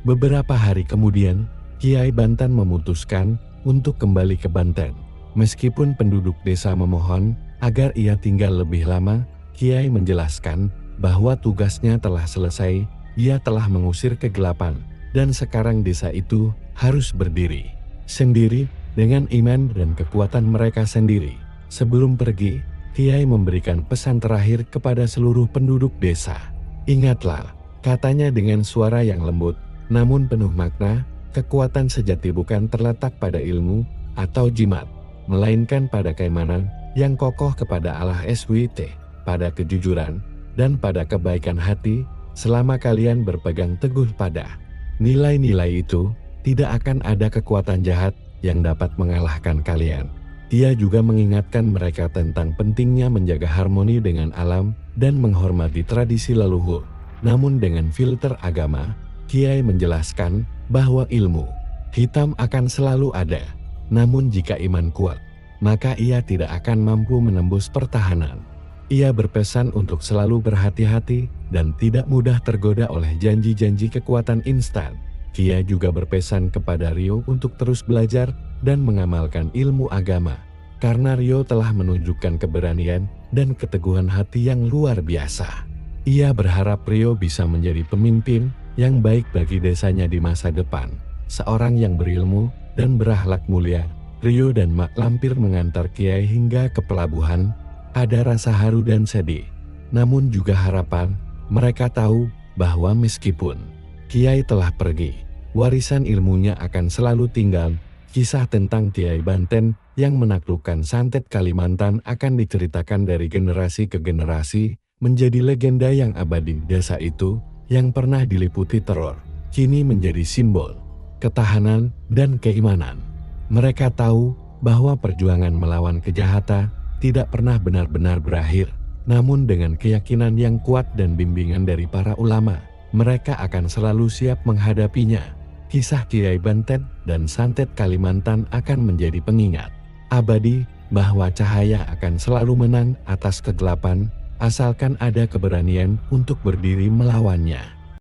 Beberapa hari kemudian, Kiai Banten memutuskan untuk kembali ke Banten. Meskipun penduduk desa memohon agar ia tinggal lebih lama, Kiai menjelaskan bahwa tugasnya telah selesai. Ia telah mengusir kegelapan, dan sekarang desa itu harus berdiri sendiri dengan iman dan kekuatan mereka sendiri. Sebelum pergi, Kiai memberikan pesan terakhir kepada seluruh penduduk desa. Ingatlah, katanya dengan suara yang lembut, namun penuh makna, kekuatan sejati bukan terletak pada ilmu atau jimat, melainkan pada keimanan yang kokoh kepada Allah SWT, pada kejujuran, dan pada kebaikan hati. Selama kalian berpegang teguh pada nilai-nilai itu, tidak akan ada kekuatan jahat yang dapat mengalahkan kalian. Dia juga mengingatkan mereka tentang pentingnya menjaga harmoni dengan alam dan menghormati tradisi leluhur. Namun dengan filter agama, Kiai menjelaskan bahwa ilmu hitam akan selalu ada. Namun jika iman kuat, maka ia tidak akan mampu menembus pertahanan. Ia berpesan untuk selalu berhati-hati dan tidak mudah tergoda oleh janji-janji kekuatan instan. Kiai juga berpesan kepada Rio untuk terus belajar dan mengamalkan ilmu agama, karena Rio telah menunjukkan keberanian dan keteguhan hati yang luar biasa. Ia berharap Rio bisa menjadi pemimpin yang baik bagi desanya di masa depan. Seorang yang berilmu dan berakhlak mulia, Rio dan Mak Lampir mengantar Kiai hingga ke pelabuhan. Ada rasa haru dan sedih, namun juga harapan. Mereka tahu bahwa meskipun Kiai telah pergi, warisan ilmunya akan selalu tinggal. Kisah tentang Kiai Banten yang menaklukkan Santet Kalimantan akan diceritakan dari generasi ke generasi, menjadi legenda yang abadi. Desa itu yang pernah diliputi teror, kini menjadi simbol ketahanan dan keimanan. Mereka tahu bahwa perjuangan melawan kejahatan tidak pernah benar-benar berakhir, namun dengan keyakinan yang kuat dan bimbingan dari para ulama, mereka akan selalu siap menghadapinya. Kisah Kiai Banten dan Santet Kalimantan akan menjadi pengingat abadi bahwa cahaya akan selalu menang atas kegelapan, asalkan ada keberanian untuk berdiri melawannya.